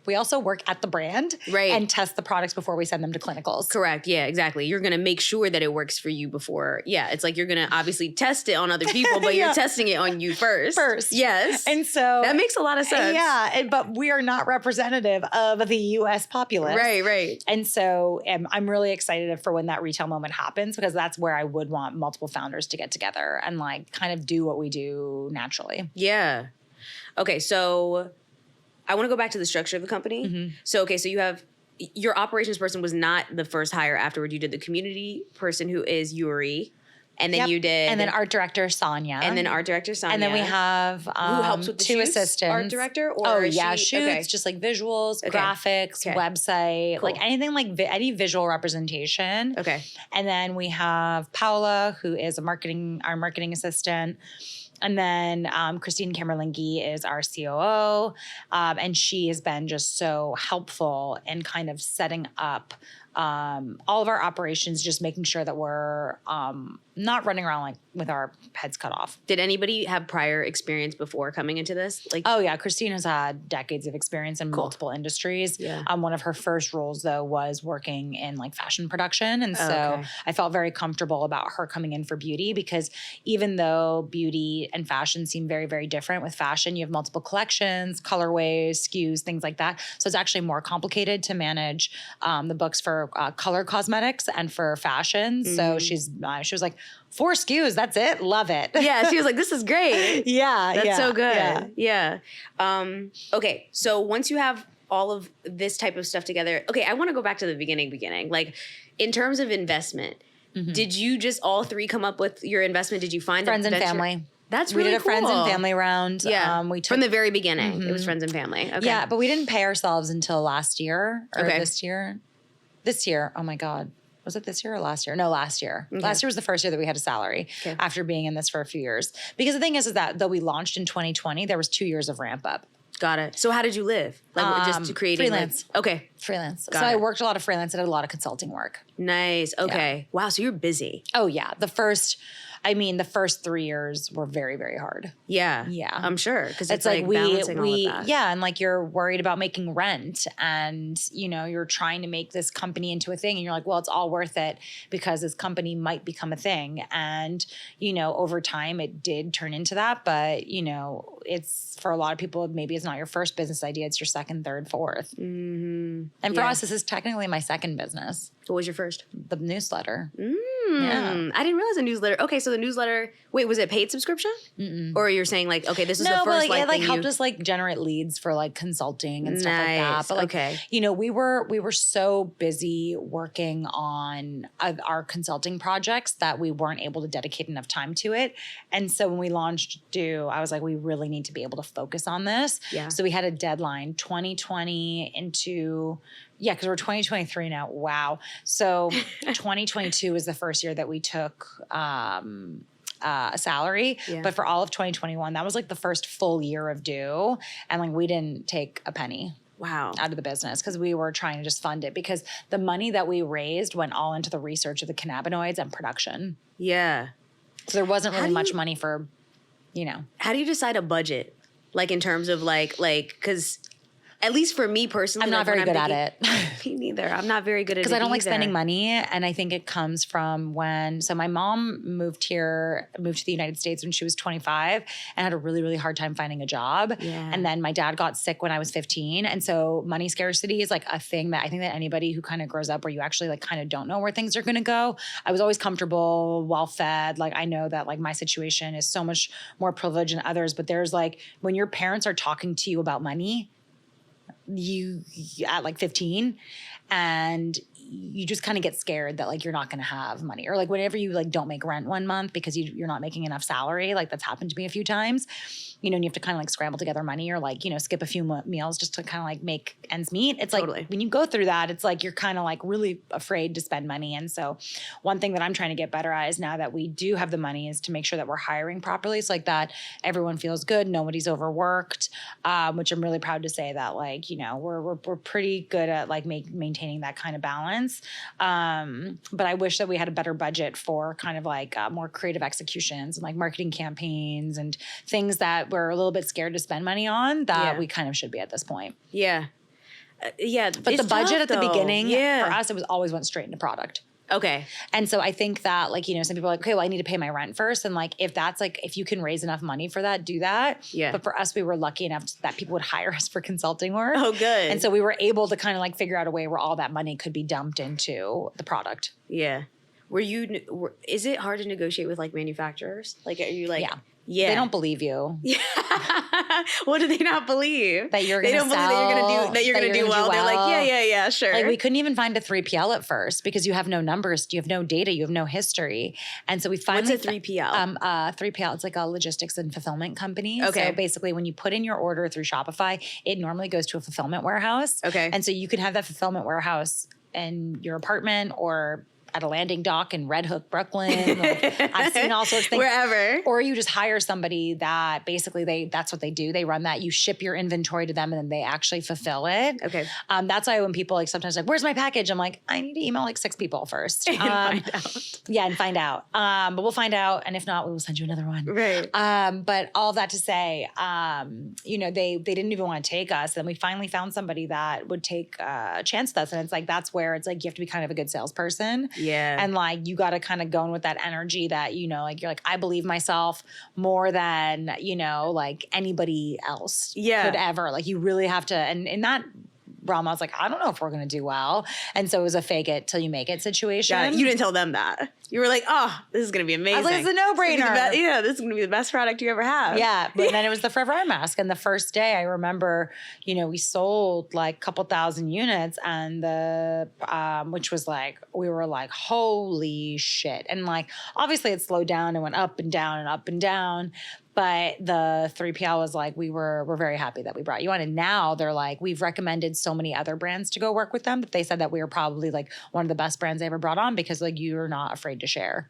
We also work at the brand and test the products before we send them to clinicals. Correct. Yeah, exactly. You're going to make sure that it works for you before. Yeah, it's like you're going to obviously test it on other people, but you're testing it on you first. Yes. And so that makes a lot of sense. Yeah, but we are not representative of the U.S. populace. Right. And so I'm really excited for when that retail moment happens, because that's where I would want multiple founders to get together and like kind of do what we do naturally. Yeah. Okay, so I want to go back to the structure of the company. So you have your operations person was not the first hire afterward. You did the community person, who is Yuri. And then you did. And then art director, Sonia. And then art director, Sonia. And then we have who helps with the two shoots? assistants. Art director? Or shoots, just like visuals, graphics, website, like anything like any visual representation. Okay. And then we have Paula, who is our marketing assistant. And then Christine Camerlingi is our COO. And she has been just so helpful in kind of setting up all of our operations, just making sure that we're not running around like with our heads cut off. Did anybody have prior experience before coming into this? Like, oh yeah, Christine has had decades of experience in multiple industries. Yeah. One of her first roles though was working in like fashion production, and so I felt very comfortable about her coming in for beauty, because even though beauty and fashion seem very, very different, with fashion you have multiple collections, colorways, SKUs, things like that. So it's actually more complicated to manage the books for color cosmetics and for fashion. So she was like, 4 SKUs, that's it. Love it. Yeah, she was like, this is great. That's so good. Yeah. Okay, so once you have all of this type of stuff together, okay, I want to go back to the beginning. Like, in terms of investment, did you just all three come up with your investment? Did you find friends and family? That's really cool. We did a friends and family round. Yeah, we took, from the very beginning, it was friends and family. Okay. Yeah, but we didn't pay ourselves until last year or this year. Oh my God. Was it this year or last year? No, last year. Okay. Last year was the first year that we had a salary after being in this for a few years. Because the thing is that though we launched in 2020, there was 2 years of ramp up. Got it. So how did you live? Like just creating freelance. Okay. Freelance. Got so I it. worked a lot of freelance. I did a lot of consulting work. Nice. Okay. Wow. So you're busy. Oh yeah. The first 3 years were very, very hard. Yeah. Yeah. I'm sure. Because It's like balancing all of that. yeah. And like you're worried about making rent and, you know, you're trying to make this company into a thing and you're like, well, it's all worth it because this company might become a thing. And, you know, over time it did turn into that. But, you know, it's for a lot of people, maybe it's not your first business idea. It's your second, third, fourth. Mm-hmm. And for us, this is technically my second business, What was your first? the newsletter. Yeah. I didn't realize a newsletter. Okay, so the newsletter. Wait, was it paid subscription? Or you're saying like, okay, this is the No, first but like, it like thing helped us like generate leads for like consulting and stuff like that. Nice. But like, Okay. you know, we were so busy working on our consulting projects that we weren't able to dedicate enough time to it. And so when we launched Dieux, I was like, we really need to be able to focus on this. Yeah. So we had a deadline 2020 into. Yeah, because we're 2023 now. Wow. So 2022 was the first year that we took a salary. Yeah. But for all of 2021, that was like the first full year of Dieux. And like we didn't take a penny Wow. out of the business because we were trying to just fund it because the money that we raised went all into the research of the cannabinoids and production. Yeah. So there wasn't really do much you- money for, you know. How do you decide a budget? Like in terms of like, because at least for me personally, I'm not like, when very good at thinking- Me neither. I'm not very good at it Because I don't like either. spending money. And I think it comes from so my mom moved to the United States when she was 25 and had a really, really hard time finding a job. Yeah. And then my dad got sick when I was 15. And so money scarcity is like a thing that I think that anybody who kind of grows up where you actually like kind of don't know where things are going to go. I was always comfortable, well fed. Like I know that like my situation is so much more privileged than others, but there's like when your parents are talking to you about money, you at like 15 and you just kind of get scared that like you're not going to have money or like whenever you like don't make rent one month because you're not making enough salary, like that's happened to me a few times, you know, and you have to kind of like scramble together money or like, you know, skip a few meals just to kind of like make ends meet. It's Totally. like when you go through that, it's like you're kind of like really afraid to spend money. And so one thing that I'm trying to get better at is now that we do have the money is to make sure that we're hiring properly. It's like that everyone feels good, nobody's overworked, which I'm really proud to say that like, you know, we're pretty good at like maintaining that kind of balance. But I wish that we had a better budget for kind of like more creative executions and like marketing campaigns and things that we're a little bit scared to spend money on that we kind of should be at this point. Yeah. Yeah. But the budget at the beginning yeah. for us, it was always went straight into product. Okay. And so I think that like, you know, some people are like, okay, well, I need to pay my rent first. And like, if that's like, if you can raise enough money for that, do that. Yeah. But for us, we were lucky enough that people would hire us for consulting work. Oh, good. And so we were able to kind of like figure out a way where all that money could be dumped into the product. Yeah. Is it hard to negotiate with like manufacturers? Like, are you like, yeah. They don't believe you. What do they not believe? That you're They going to don't believe that you're gonna do well. They're like, yeah, sure. Like we couldn't even find a 3PL at first because you have no numbers, you have no data, you have no history. And so we finally— What's a 3PL? 3PL, it's like a logistics and fulfillment company. Okay. So basically when you put in your order through Shopify, it normally goes to a fulfillment warehouse. Okay. And so you can have that fulfillment warehouse in your apartment or at a landing dock in Red Hook, Brooklyn. Like, I've seen all sorts of things. Wherever. Or you just hire somebody that basically that's what they do. They run that. You ship your inventory to them and then they actually fulfill it. Okay. That's why when people like sometimes like, where's my package? I'm like, I need to email like 6 people first. And find out. Yeah, and find out. But we'll find out. And if not, we will send you another one. Right. But all of that to say, you know, they didn't even want to take us. And we finally found somebody that would take a chance with us. And it's like, that's where it's like, you have to be kind of a good salesperson. Yeah. And like, you got to kind of go in with that energy that, you know, like, you're like, I believe myself more than, you know, like anybody else could ever. Like, you really have to. And in that realm, I was like, I don't know if we're going to do well. And so it was a fake it till you make it situation. Yeah, you didn't tell them that. You were like, oh, this is going to be amazing. I was like, it's a no-brainer. Yeah, this is going to be the best product you ever have. Yeah, but then it was the Forever Eye mask. And the first day I remember, you know, we sold like a couple thousand units and which was like, we were like, holy shit. And like, obviously it slowed down and went up and down and up and down. But the 3PL was like, we're very happy that we brought you on. And now they're like, we've recommended so many other brands to go work with them that they said that we are probably like one of the best brands they ever brought on because like you're not afraid to share.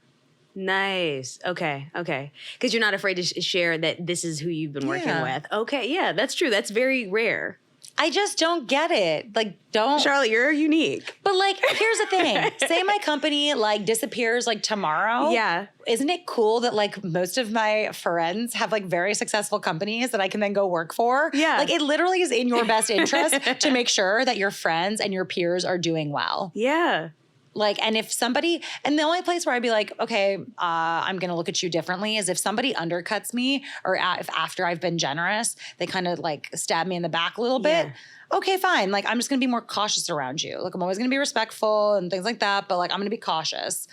Nice. Okay. Because you're not afraid to share that this is who you've been working with. Okay. Yeah, that's true. That's very rare. I just don't get it. Like, don't. Charlotte, you're unique. But like, here's the thing. Say my company like disappears like tomorrow. Yeah. Isn't it cool that like most of my friends have like very successful companies that I can then go work for? Yeah. Like it literally is in your best interest to make sure that your friends and your peers are doing well. Yeah. Like, and if somebody, and the only place where I'd be like, okay, I'm going to look at you differently is if somebody undercuts me or if after I've been generous, they kind of like stab me in the back a little bit. Yeah. Okay, fine. Like, I'm just going to be more cautious around you. Like, I'm always going to be respectful and things like that, but like, I'm going to be cautious.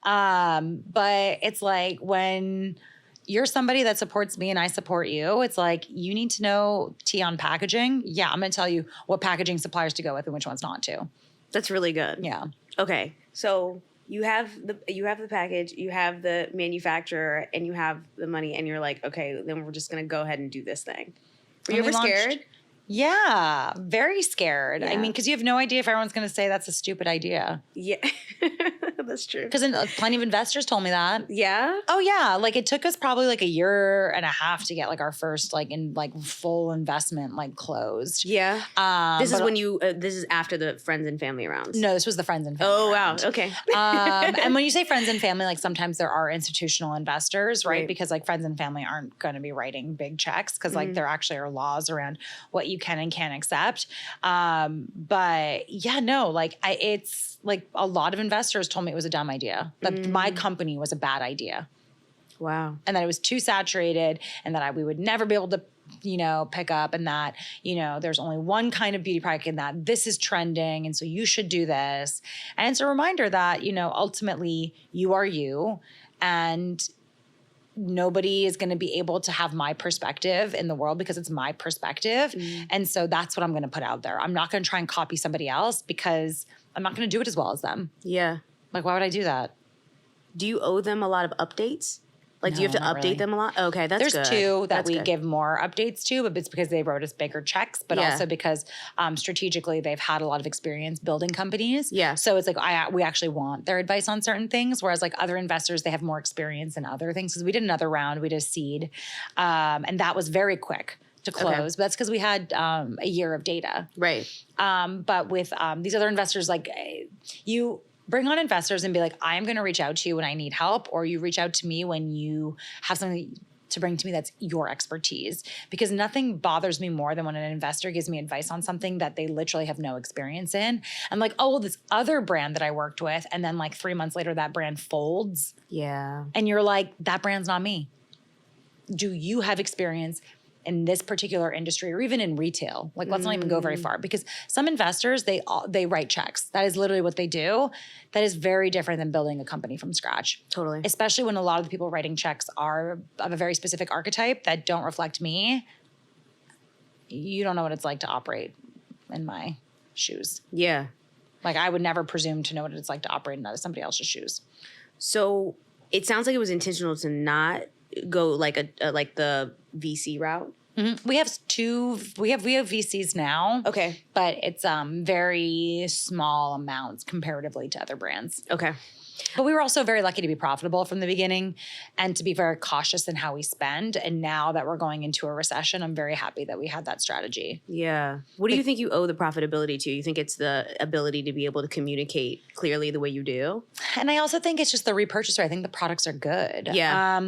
But it's like when you're somebody that supports me and I support you, it's like, you need to know tea on packaging. Yeah, I'm going to tell you what packaging suppliers to go with and which ones not to. That's really good. Yeah. Okay, so you have the package, you have the manufacturer, and you have the money, and you're like, okay, then we're just gonna go ahead and do this thing. Were you ever scared? Yeah, very scared. Yeah. I mean, because you have no idea if everyone's going to say that's a stupid idea. Yeah, that's true. Because plenty of investors told me that. Yeah. Oh yeah, like it took us probably like a year and a half to get like our first like in like full investment like closed. Yeah. This is when you. This is after the friends and family rounds. No, this was the friends and family. Oh round. wow. Okay. And when you say friends and family, like sometimes there are institutional investors, right? Right. Because like friends and family aren't going to be writing big checks because like there actually are laws around what you can and can't accept. But yeah, no, like it's like a lot of investors told me it was a dumb idea, that my company was a bad idea. Wow. And that it was too saturated and that we would never be able to, pick up, and that, there's only one kind of beauty product and that this is trending. And so you should do this. And it's a reminder that, ultimately you are you, and nobody is going to be able to have my perspective in the world because it's my perspective. And so that's what I'm going to put out there. I'm not going to try and copy somebody else because I'm not going to do it as well as them. Yeah. Like, why would I do that? Do you owe them a lot of updates? Like, do you have to No, not update really. them a lot? Okay, that's good. There's two that That's we good. give more updates to, but it's because they wrote us bigger checks, but Yeah. also because strategically they've had a lot of experience building companies. Yeah. So it's like we actually want their advice on certain things, whereas like other investors, they have more experience in other things. Because we did another round, we did a seed, and that was very quick to close. Okay. But that's because we had a year of data. Right. But with these other investors, like you bring on investors and be like, I'm going to reach out to you when I need help, or you reach out to me when you have something to bring to me that's your expertise. Because nothing bothers me more than when an investor gives me advice on something that they literally have no experience in. I'm like, oh, well, this other brand that I worked with, and then like 3 months later, that brand folds. Yeah. And you're like, that brand's not me. Do you have experience in this particular industry or even in retail? Like, let's not even go very far, because some investors, they write checks. That is literally what they do. That is very different than building a company from scratch. Totally. Especially when a lot of the people writing checks are of a very specific archetype that don't reflect me. You don't know what it's like to operate in my shoes. Yeah. Like, I would never presume to know what it's like to operate in somebody else's shoes. So it sounds like it was intentional to not go like like the VC route. Mm-hmm. We have VCs now. Okay. But it's very small amounts comparatively to other brands. Okay. But we were also very lucky to be profitable from the beginning and to be very cautious in how we spend. And now that we're going into a recession, I'm very happy that we had that strategy. Yeah. What do you think you owe the profitability to? You think it's the ability to be able to communicate clearly the way you do? And I also think it's just the repurchase rate. I think the products are good. Yeah.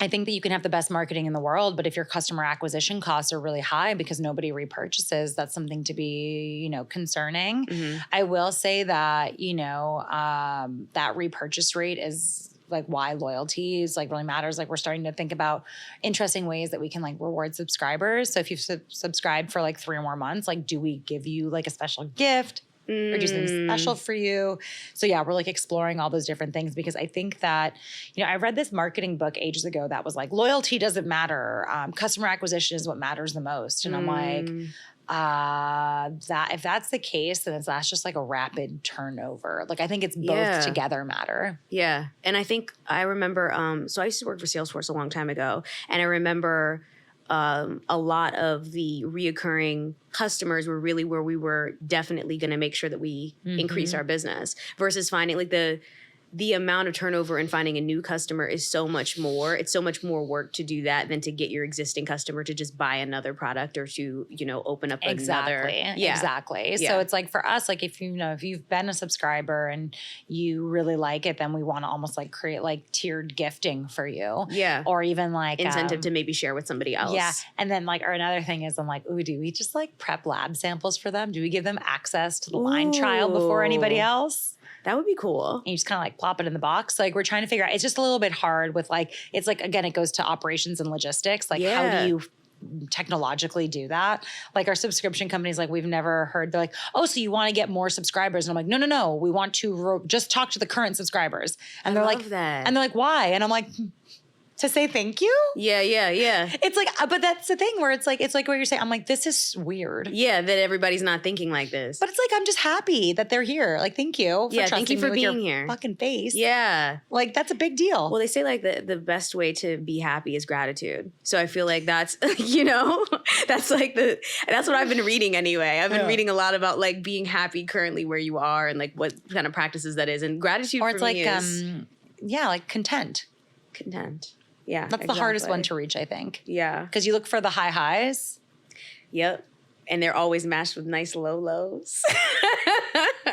I think that you can have the best marketing in the world, but if your customer acquisition costs are really high because nobody repurchases, that's something to be, concerning. Mm-hmm. I will say that, that repurchase rate is like why loyalty is like really matters. Like, we're starting to think about interesting ways that we can like reward subscribers. So if you've subscribed for like 3 or more months, like, do we give you like a special gift? Or do something special for you? So yeah, we're like exploring all those different things, because I think that, I read this marketing book ages ago that was like, loyalty doesn't matter. Customer acquisition is what matters the most. And I'm like, That if that's the case, then that's just like a rapid turnover. Like I think it's both together matter. Yeah. And I think I remember, so I used to work for Salesforce a long time ago. And I remember a lot of the reoccurring customers were really where we were definitely going to make sure that we increase our business versus finding like the amount of turnover and finding a new customer is so much more. It's so much more work to do that than to get your existing customer to just buy another product or to, open up another. Exactly. Yeah. So it's like for us, like if you've been a subscriber and you really like it, then we want to almost like create like tiered gifting for you. Yeah. Or even like incentive to maybe share with somebody else. Yeah. And then like, or another thing is I'm like, ooh, do we just like prep lab samples for them? Do we give them access to the line trial before anybody else? That would be cool. And you just kind of like plop it in the box. Like we're trying to figure out, it's just a little bit hard with like, it's like, again, it goes to operations and logistics. Like how do you technologically do that? Like our subscription companies, like we've never heard, they're like, oh, so you want to get more subscribers? And I'm like, no. We want to just talk to the current subscribers. And they're like, that. And they're like, why? And I'm like, to say thank you? Yeah. It's like, but that's the thing where it's like what you're saying. I'm like, this is weird. Yeah, that everybody's not thinking like this. But it's like, I'm just happy that they're here. Like, thank you for thank you for being here. Fucking face. Yeah. Like, that's a big deal. Well, they say like the best way to be happy is gratitude. So I feel like that's, that's like that's what I've been reading anyway. I've been reading a lot about like being happy currently where you are and like what kind of practices that is. And gratitude or for it's me like, is like content. Content. Yeah. That's the hardest one to reach, I think. Yeah. Because you look for the high highs. Yep. And they're always matched with nice low lows.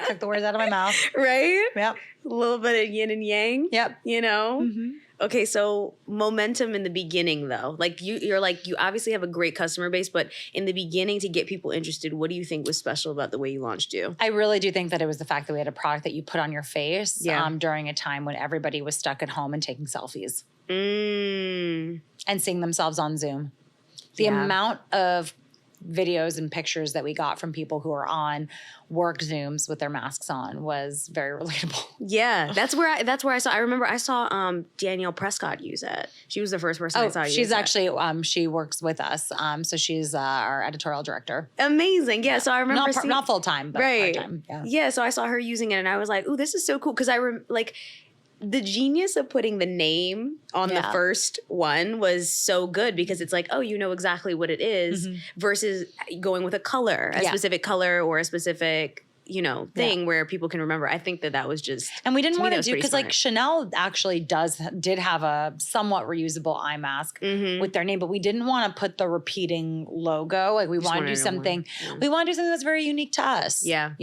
Took the words out of my mouth. Right? Yep. A little bit of yin and yang. Yep. Mm-hmm. Okay, so momentum in the beginning though. Like you're like, you obviously have a great customer base, but in the beginning to get people interested, what do you think was special about the way you launched Dieux? I really do think that it was the fact that we had a product that you put on your face during a time when everybody was stuck at home and taking selfies. And seeing themselves on Zoom. The amount of videos and pictures that we got from people who are on work Zooms with their masks on was very relatable. Yeah, that's where I saw. I remember I saw Danielle Prescott use it. She was the first person I saw use it. She's actually she works with us. So she's our editorial director. Amazing. Yeah. So I remember not full time, but part time. Yeah. So I saw her using it, and I was like, "Ooh, this is so cool!" Because the genius of putting the name on the first one was so good because it's like, oh, you know exactly what it is versus going with a color, a specific color or a specific, thing where people can remember. I think that was just, and we didn't want to do, because like Chanel actually did have a somewhat reusable eye mask with their name, but we didn't want to put the repeating logo. Like we want to do something, we want to do something that's very unique to us. Yeah.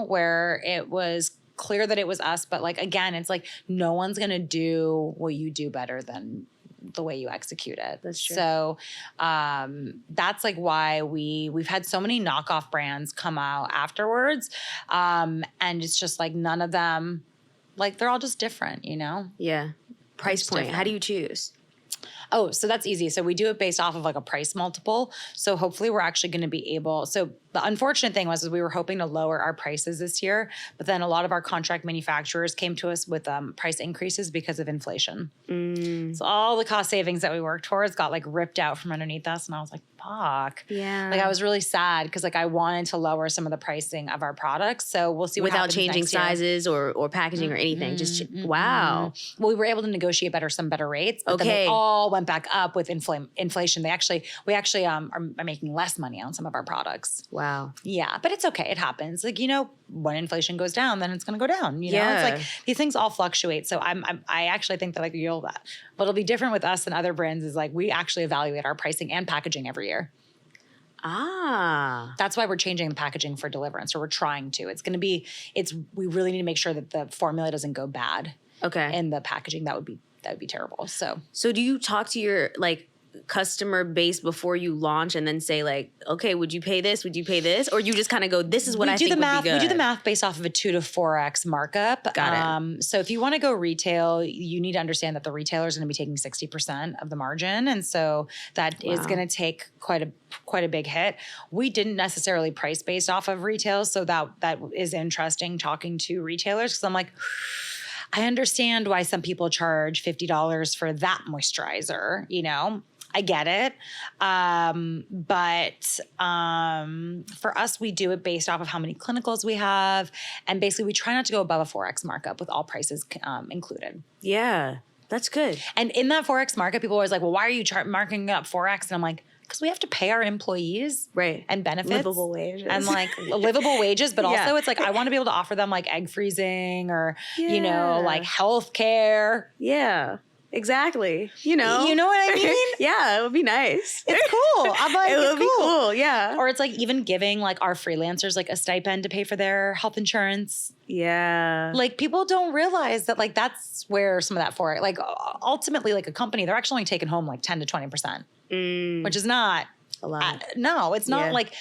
Where it was clear that it was us, but like, again, it's like no one's going to do what you do better than the way you execute it. That's true. So that's like why we've had so many knockoff brands come out afterwards. And it's just like none of them, like they're all just different, Yeah. Price point. Different. How do you choose? Oh, so that's easy. So we do it based off of like a price multiple. So hopefully we're actually going to be able, so the unfortunate thing was we were hoping to lower our prices this year, but then a lot of our contract manufacturers came to us with price increases because of inflation. So all the cost savings that we worked towards got like ripped out from underneath us. And I was like, fuck. Yeah. Like I was really sad because like I wanted to lower some of the pricing of our products. So we'll see what without happens changing next year. sizes or packaging or anything. Just wow. Well, we were able to negotiate some better rates, but then they all went back up with inflation. We actually are making less money on some of our products. Wow. Yeah, but it's okay. It happens. Like, when inflation goes down, then it's going to go down. It's like these things all fluctuate. So I actually think that like what'll be different with us than other brands is like we actually evaluate our pricing and packaging every year. That's why we're changing the packaging for Deliverance, or we're trying to. We really need to make sure that the formula doesn't go bad. Okay. In the packaging, that would be terrible. So do you talk to your customer base before you launch and then say like, okay, would you pay this? Would you pay this? Or you just kind of go, this is what I think would be good? We do the math based off of a 2 to 4x markup. Got it. So if you want to go retail, you need to understand that the retailer is going to be taking 60% of the margin. And so that is going to take quite a big hit. We didn't necessarily price based off of retail. So that is interesting talking to retailers, because I'm like, I understand why some people charge $50 for that moisturizer, I get it. But for us, we do it based off of how many clinicals we have. And basically, we try not to go above a 4X markup with all prices included. Yeah, that's good. And in that 4X markup, people are always like, well, why are you marking up 4X? And I'm like, because we have to pay our employees and benefits. Livable wages. And like livable wages. But also it's like, I want to be able to offer them like egg freezing or, you know, like healthcare. Yeah. Exactly. You know what I mean? Yeah, it would be nice. It's cool. I'm like, it would be cool. Yeah. Or it's like even giving like our freelancers like a stipend to pay for their health insurance. Yeah. Like people don't realize that like that's where some of that for it. Like ultimately like a company, they're actually only taking home like 10 to 20%, which is not a lot. No, it's not like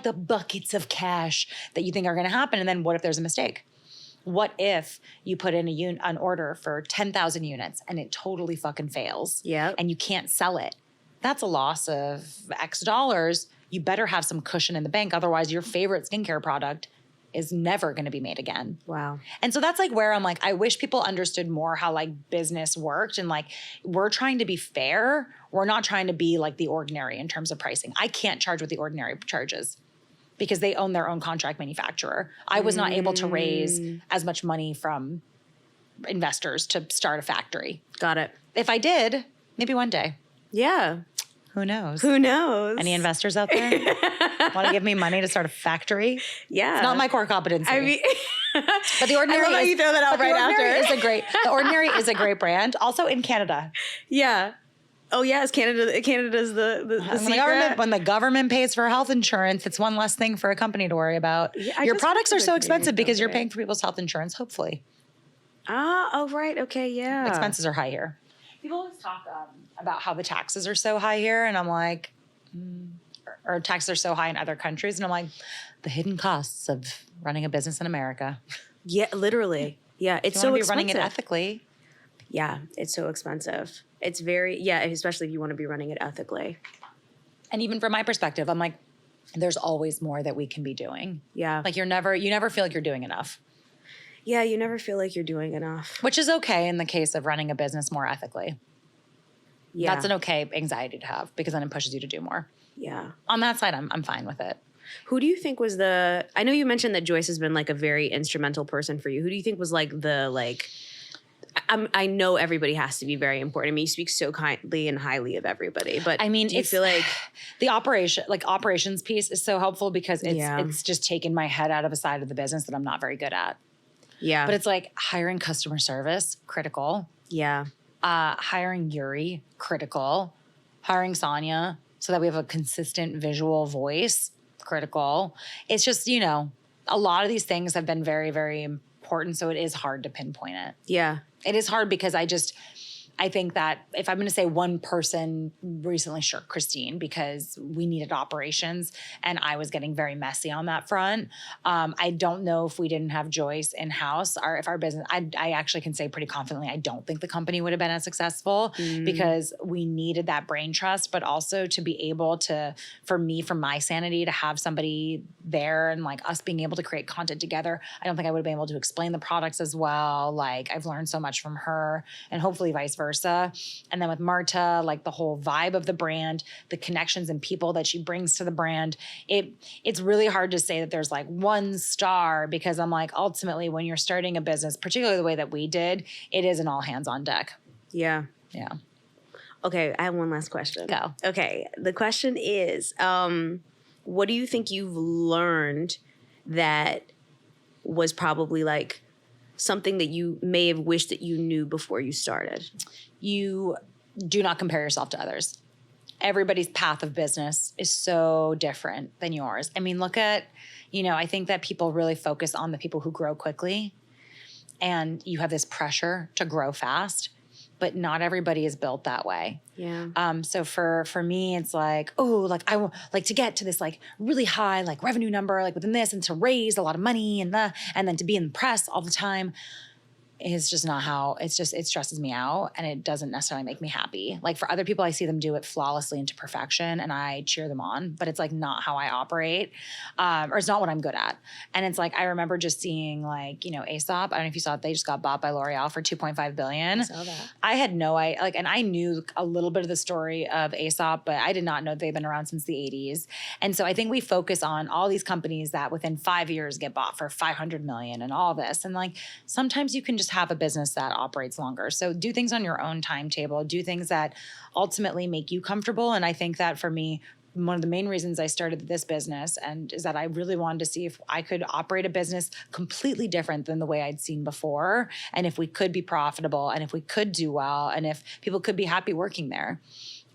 the buckets of cash that you think are going to happen. And then what if there's a mistake? What if you put in an order for 10,000 units and it totally fucking fails? Yeah. And you can't sell it. That's a loss of X dollars. You better have some cushion in the bank. Otherwise, your favorite skincare product is never going to be made again. Wow. And so that's like where I'm like, I wish people understood more how like business worked. And like, we're trying to be fair. We're not trying to be like the ordinary in terms of pricing. I can't charge what the ordinary charges, because they own their own contract manufacturer. I was not able to raise as much money from investors to start a factory. Got it. If I did, maybe one day. Yeah. Who knows? Who knows? Any investors out there want to give me money to start a factory? Yeah. It's not my core competency. I mean, but the Ordinary I love how you throw that out right after. The Ordinary is a great brand. Also in Canada. Yeah. Oh yes, Canada's the secret. When the government pays for health insurance, it's one less thing for a company to worry about. Yeah, your products are so expensive because you're paying for people's health insurance, hopefully. Oh, right. Okay, yeah. Expenses are high here. People always talk about how the taxes are so high here, and I'm like, or taxes are so high in other countries, and I'm like, the hidden costs of running a business in America. Yeah, literally. Yeah, it's so expensive. Running it ethically. Yeah, it's so expensive. It's very, especially if you want to be running it ethically. And even from my perspective, I'm like, there's always more that we can be doing. Yeah. Like you never feel like you're doing enough. Yeah, you never feel like you're doing enough. Which is okay in the case of running a business more ethically. Yeah. That's an okay anxiety to have because then it pushes you to do more. Yeah. On that side, I'm fine with it. Who do you think was I know you mentioned that Joyce has been like a very instrumental person for you. Who do you think was like I know everybody has to be very important. I mean, you speak so kindly and highly of everybody, but I mean, do you feel like the operations piece is so helpful because it's just taken my head out of a side of the business that I'm not very good at. Yeah. But it's like hiring customer service, critical. Yeah. Hiring Yuri, critical. Hiring Sonia so that we have a consistent visual voice, critical. It's just, a lot of these things have been very, very important. So it is hard to pinpoint it. Yeah. It is hard because I think that if I'm going to say one person recently, sure, Christine, because we needed operations and I was getting very messy on that front. I don't know if we didn't have Joyce in-house or if our business, I actually can say pretty confidently, I don't think the company would have been as successful because we needed that brain trust, but also to be able to, for my sanity, to have somebody there and like us being able to create content together. I don't think I would have been able to explain the products as well. Like I've learned so much from her and hopefully vice versa. And then with Marta, like the whole vibe of the brand, the connections and people that she brings to the brand, it's really hard to say that there's like one star because I'm like, ultimately when you're starting a business, particularly the way that we did, it is an all hands on deck. Yeah. Yeah. Okay. I have one last question. Go. Okay. The question is, what do you think you've learned that was probably like something that you may have wished that you knew before you started? You do not compare yourself to others. Everybody's path of business is so different than yours. I mean, look at, I think that people really focus on the people who grow quickly and you have this pressure to grow fast, but not everybody is built that way. Yeah. So for me, it's like, I want like to get to this like really high like revenue number like within this and to raise a lot of money and then to be in the press all the time. is just not how it stresses me out and it doesn't necessarily make me happy. Like for other people, I see them do it flawlessly and to perfection and I cheer them on, but it's like not how I operate, or it's not what I'm good at. And it's like, I remember just seeing like, Aesop, I don't know if you saw it, they just got bought by L'Oreal for $2.5 billion. I saw that. I had and I knew a little bit of the story of Aesop, but I did not know they've been around since the 80s. And so I think we focus on all these companies that within 5 years get bought for 500 million and all this. And like, sometimes you can just have a business that operates longer. So do things on your own timetable, do things that ultimately make you comfortable. And I think that for me, one of the main reasons I started this business is that I really wanted to see if I could operate a business completely different than the way I'd seen before. And if we could be profitable and if we could do well and if people could be happy working there.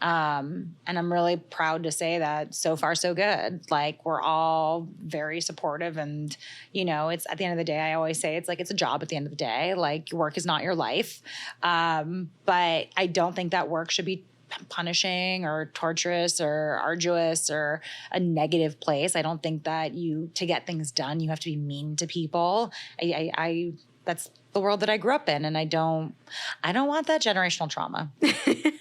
And I'm really proud to say that so far so good. Like we're all very supportive and, it's at the end of the day, I always say it's like, it's a job at the end of the day. Like your work is not your life. But I don't think that work should be punishing or torturous or arduous or a negative place. I don't think that to get things done, you have to be mean to people. I that's the world that I grew up in. And I don't want that generational trauma.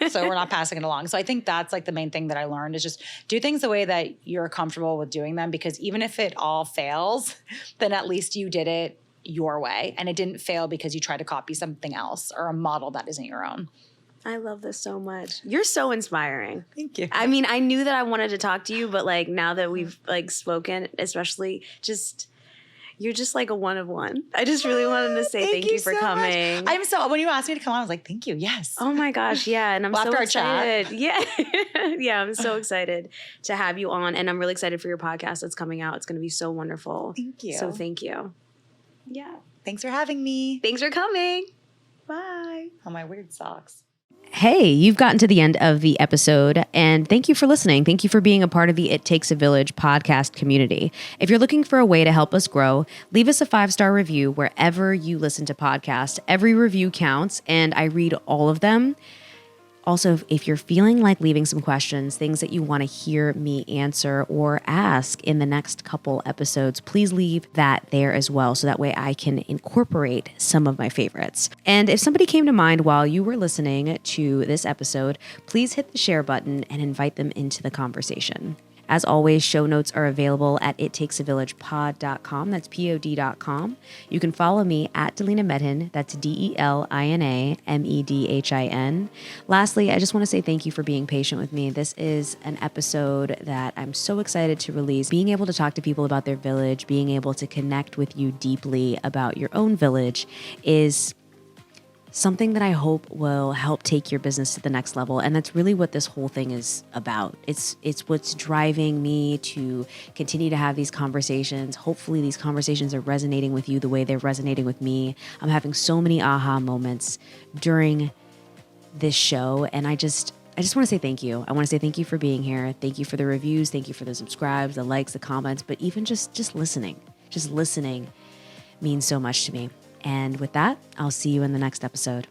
So we're not passing it along. So I think that's like the main thing that I learned is just do things the way that you're comfortable with doing them, because even if it all fails, then at least you did it your way. And it didn't fail because you tried to copy something else or a model that isn't your own. I love this so much. You're so inspiring. Thank you. I mean, I knew that I wanted to talk to you, but like now that we've like spoken, especially you're just like a one of one. I just really wanted to say thank you for so coming. When you asked me to come on, I was like, thank you. Yes. Oh my gosh. Yeah. And I'm so after excited. Yeah. Yeah. I'm so excited to have you on. And I'm really excited for your podcast that's coming out. It's going to be so wonderful. Thank you. So thank you. Yeah. Thanks for having me. Thanks for coming. Bye. Oh, my weird socks. Hey, you've gotten to the end of the episode, and thank you for listening. Thank you for being a part of the It Takes a Village podcast community. If you're looking for a way to help us grow, leave us a 5-star review wherever you listen to podcasts. Every review counts, and I read all of them. Also, if you're feeling like leaving some questions, things that you want to hear me answer or ask in the next couple episodes, please leave that there as well. So that way I can incorporate some of my favorites. And if somebody came to mind while you were listening to this episode, please hit the share button and invite them into the conversation. As always, show notes are available at ittakesavillagepod.com. That's pod.com. You can follow me at Delina Medhin. That's DELINA MEDHIN. Lastly, I just want to say thank you for being patient with me. This is an episode that I'm so excited to release. Being able to talk to people about their village, being able to connect with you deeply about your own village is something that I hope will help take your business to the next level. And that's really what this whole thing is about. It's what's driving me to continue to have these conversations. Hopefully these conversations are resonating with you the way they're resonating with me. I'm having so many aha moments during this show. And I just want to say thank you. I want to say thank you for being here. Thank you for the reviews. Thank you for the subscribes, the likes, the comments, but even just listening. Just listening means so much to me. And with that, I'll see you in the next episode.